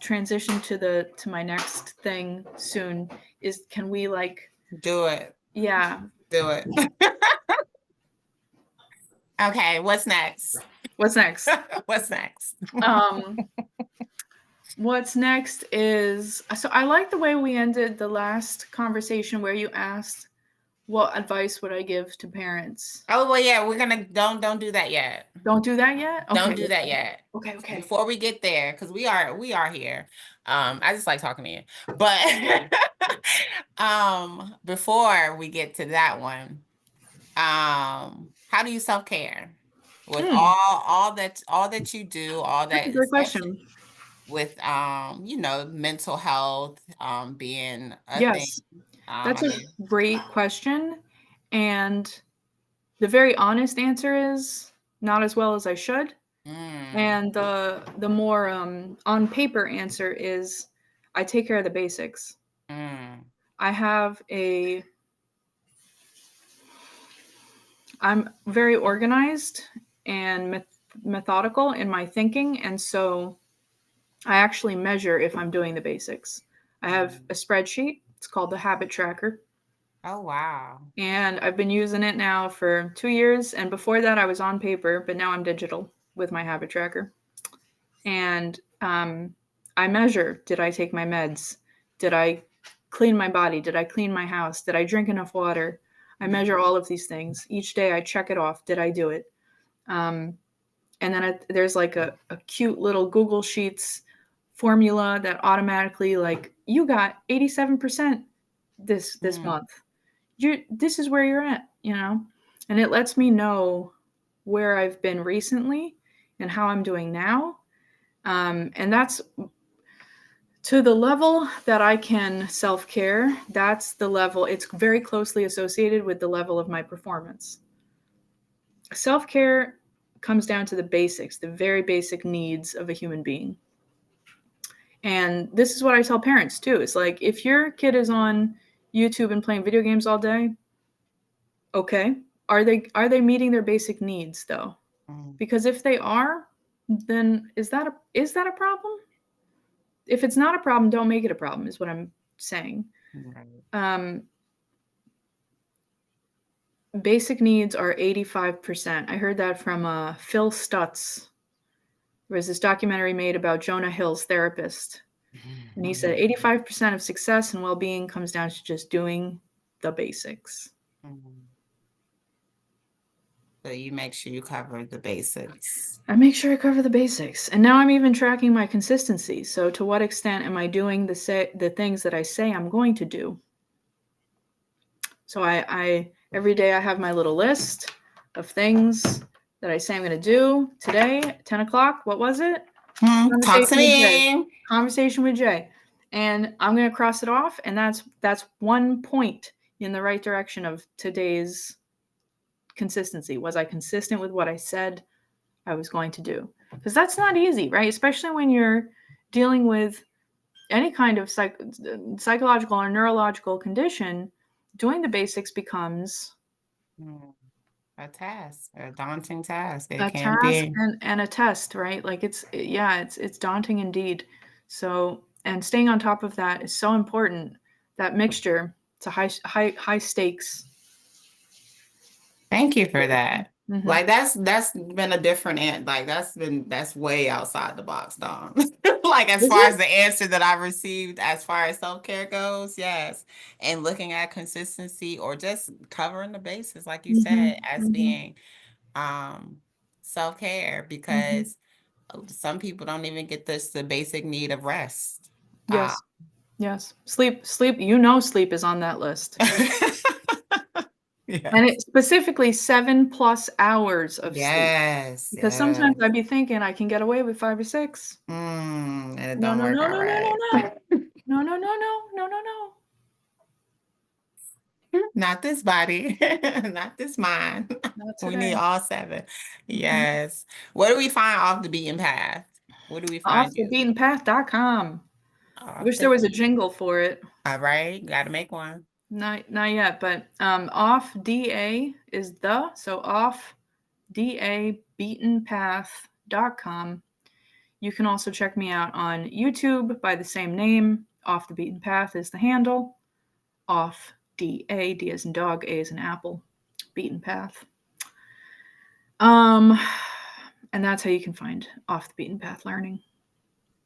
transition to my next thing soon. Can we do it? Yeah. Do it. Okay, what's next? What's next? What's next? What's next is, so I like the way we ended the last conversation where you asked, what advice would I give to parents? Oh, well, yeah, we're gonna don't do that yet. Don't do that yet? Okay. Don't do that yet. Okay. Before we get there, because we are here. I just like talking to you. But before we get to that one, how do you self-care with all that you do, all that? That's a good question. With mental health being a thing. That's a great question, and the very honest answer is not as well as I should. And the more on paper answer is I take care of the basics. I'm very organized and methodical in my thinking, and so I actually measure if I'm doing the basics. I have a spreadsheet. It's called the Habit Tracker. Oh, wow. And I've been using it now for 2 years. And before that, I was on paper, but now I'm digital with my Habit Tracker. And I measure, did I take my meds? Did I clean my body? Did I clean my house? Did I drink enough water? I measure all of these things. Each day I check it off. Did I do it? And then there's like a cute little Google Sheets formula that automatically, like, you got 87% this month. This is where you're at, and it lets me know where I've been recently and how I'm doing now. And that's To the level that I can self-care, that's the level, it's very closely associated with the level of my performance. Self-care comes down to the basics, the very basic needs of a human being. And this is what I tell parents too. It's like, if your kid is on YouTube and playing video games all day, okay, are they meeting their basic needs though? Because if they are, then is that a problem? If it's not a problem, don't make it a problem, is what I'm saying. Right. Basic needs are 85%. I heard that from Phil Stutz. There was this documentary made about Jonah Hill's therapist. And he said 85% of success and well-being comes down to just doing the basics. So you make sure you cover the basics. I make sure I cover the basics. And now I'm even tracking my consistency. So to what extent am I doing the things that I say I'm going to do? So I every day I have my little list of things that I say I'm going to do. Today, 10 o'clock, what was it? Talk to me. Conversation with Jay. And I'm going to cross it off. And that's one point in the right direction of today's consistency. Was I consistent with what I said I was going to do? Because that's not easy, right? Especially when you're dealing with any kind of psychological or neurological condition, doing the basics becomes a task, a daunting task. It can be and a test, right? Like it's daunting indeed. So, and staying on top of that is so important. That mixture, it's a high stakes. Thank you for that. Like that's been a different end. Like that's way outside the box, Dawn. Like as far as the answer that I received, as far as self-care goes, yes. And looking at consistency or just covering the bases, like you said, as being self-care, because some people don't even get the basic need of rest. Yes. Sleep, sleep is on that list. Yes. And it's specifically 7+ hours of sleep. Yes. Because sometimes I'd be thinking I can get away with 5 or 6. And it don't work out right. No. Not this body. Not this mind. We need all 7. Yes. What do we find off the beaten path? What do we find? Offthebeatenpath.com. I wish there was a jingle for it. All right. Got to make one. Not yet, but off DA is so off DA beatenpath.com. You can also check me out on YouTube by the same name. Off the Beaten Path is the handle. Off DA, D as in dog, A as in apple, Beaten Path. And that's how you can find Off the Beaten Path Learning.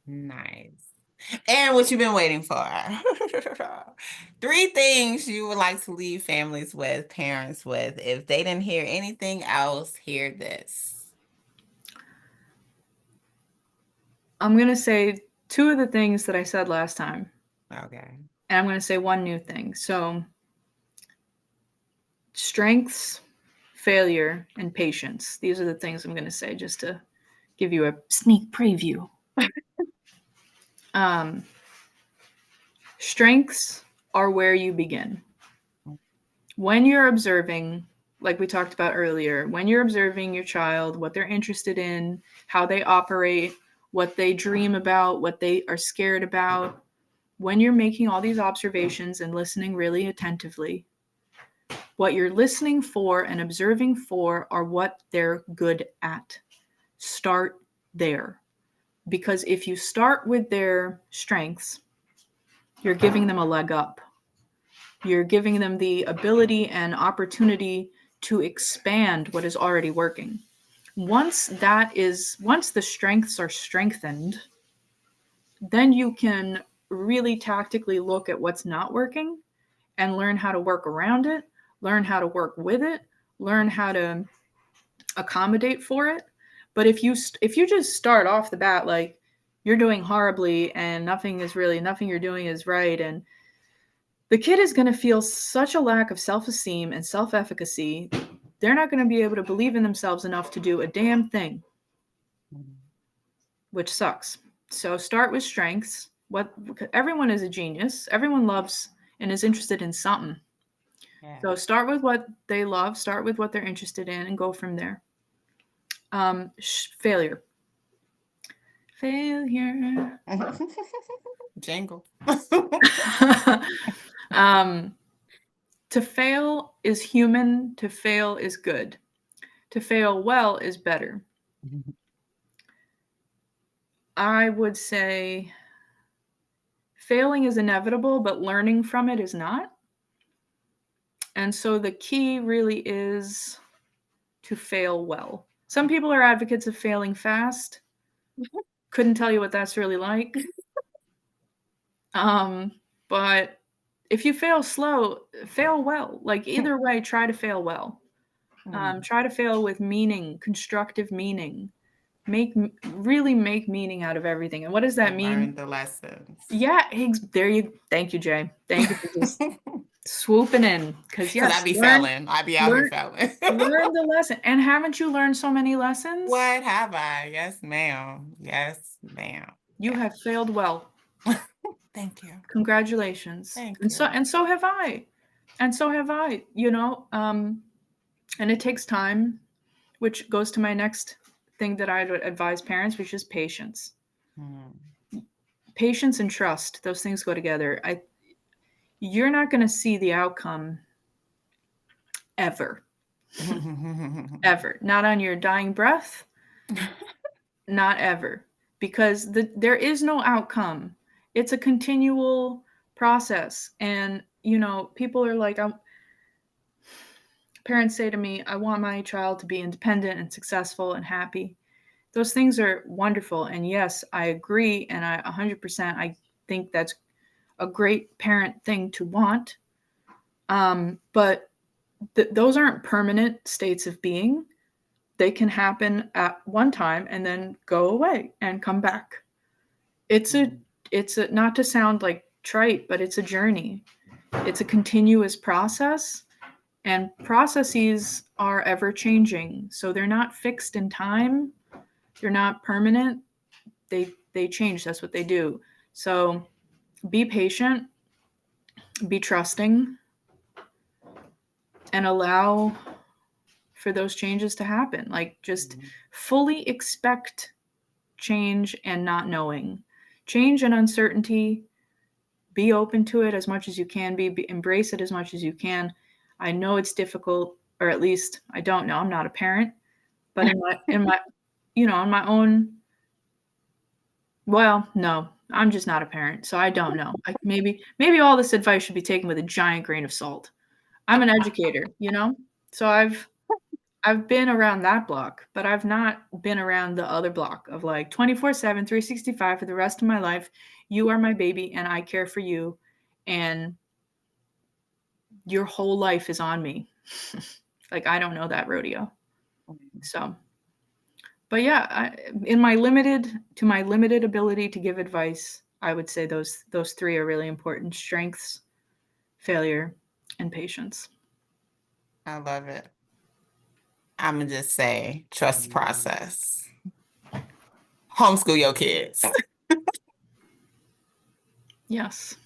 Nice. And what you've been waiting for. 3 things you would like to leave families with, parents with. If they didn't hear anything else, hear this. I'm going to say 2 of the things that I said last time. Okay. And I'm going to say 1 new thing. So, strengths, failure, and patience. These are the things I'm going to say just to give you a sneak preview. Strengths are where you begin. When you're observing, like we talked about earlier, when you're observing your child, what they're interested in, how they operate, what they dream about, what they are scared about, when you're making all these observations and listening really attentively, what you're listening for and observing for are what they're good at. Start there. Because if you start with their strengths, you're giving them a leg up. You're giving them the ability and opportunity to expand what is already working. Once the strengths are strengthened, then you can really tactically look at what's not working and learn how to work around it, learn how to work with it, learn how to accommodate for it. But if you just start off the bat like you're doing horribly and nothing you're doing is right, and the kid is going to feel such a lack of self-esteem and self-efficacy, they're not going to be able to believe in themselves enough to do a damn thing, which sucks. So start with strengths everyone is a genius. Everyone loves and is interested in something. Yeah. So start with what they love, start with what they're interested in, and go from there. Failure. Jingle. To fail is human. To fail is good. To fail well is better. I would say failing is inevitable, but learning from it is not. And so the key really is to fail well. Some people are advocates of failing fast. Couldn't tell you what that's really like. But if you fail slow, fail well. Like either way, try to fail well. Try to fail with meaning, constructive meaning. Really make meaning out of everything. And what does that mean? Learn the lessons. Yeah, there you. Thank you, Jay. Thank you for just swooping in. Because yes, I be failing. I be out here failing. Learn the lesson. And haven't you learned so many lessons? What have I? Yes, ma'am. Yes, ma'am. You have failed well. Thank you. Congratulations. Thank you. you. And so have I. And so have I. You know, and it takes time, which goes to my next thing that I would advise parents, which is patience. Patience and trust, those things go together. You're not going to see the outcome ever. Ever. Not on your dying breath. Not ever. Because there is no outcome. It's a continual process. And, you know, people are like, parents say to me, I want my child to be independent and successful and happy. Those things are wonderful. And yes, I agree. And 100%, I think that's a great parent thing to want. But those aren't permanent states of being. They can happen at one time and then go away and come back. It's a not to sound like trite, but it's a journey. It's a continuous process, and processes are ever changing. So they're not fixed in time. They're not permanent. They change. That's what they do. So be patient, be trusting, and allow for those changes to happen. Like just fully expect change and not knowing. Change and uncertainty, be open to it as much as you can embrace it as much as you can. I know it's difficult, or at least I don't know. I'm not a parent, but in my on my own, well, no, I'm just not a parent, so I don't know. Maybe all this advice should be taken with a giant grain of salt. I'm an educator, so I've been around that block, but I've not been around the other block of like 24/7, 365 for the rest of my life. You are my baby and I care for you, and your whole life is on me. Like, I don't know that rodeo. So, but yeah, in my limited ability to give advice, I would say those three are really important: strengths, failure, and patience. I love it. I'm going to just say, trust the process. Homeschool your kids. Yes.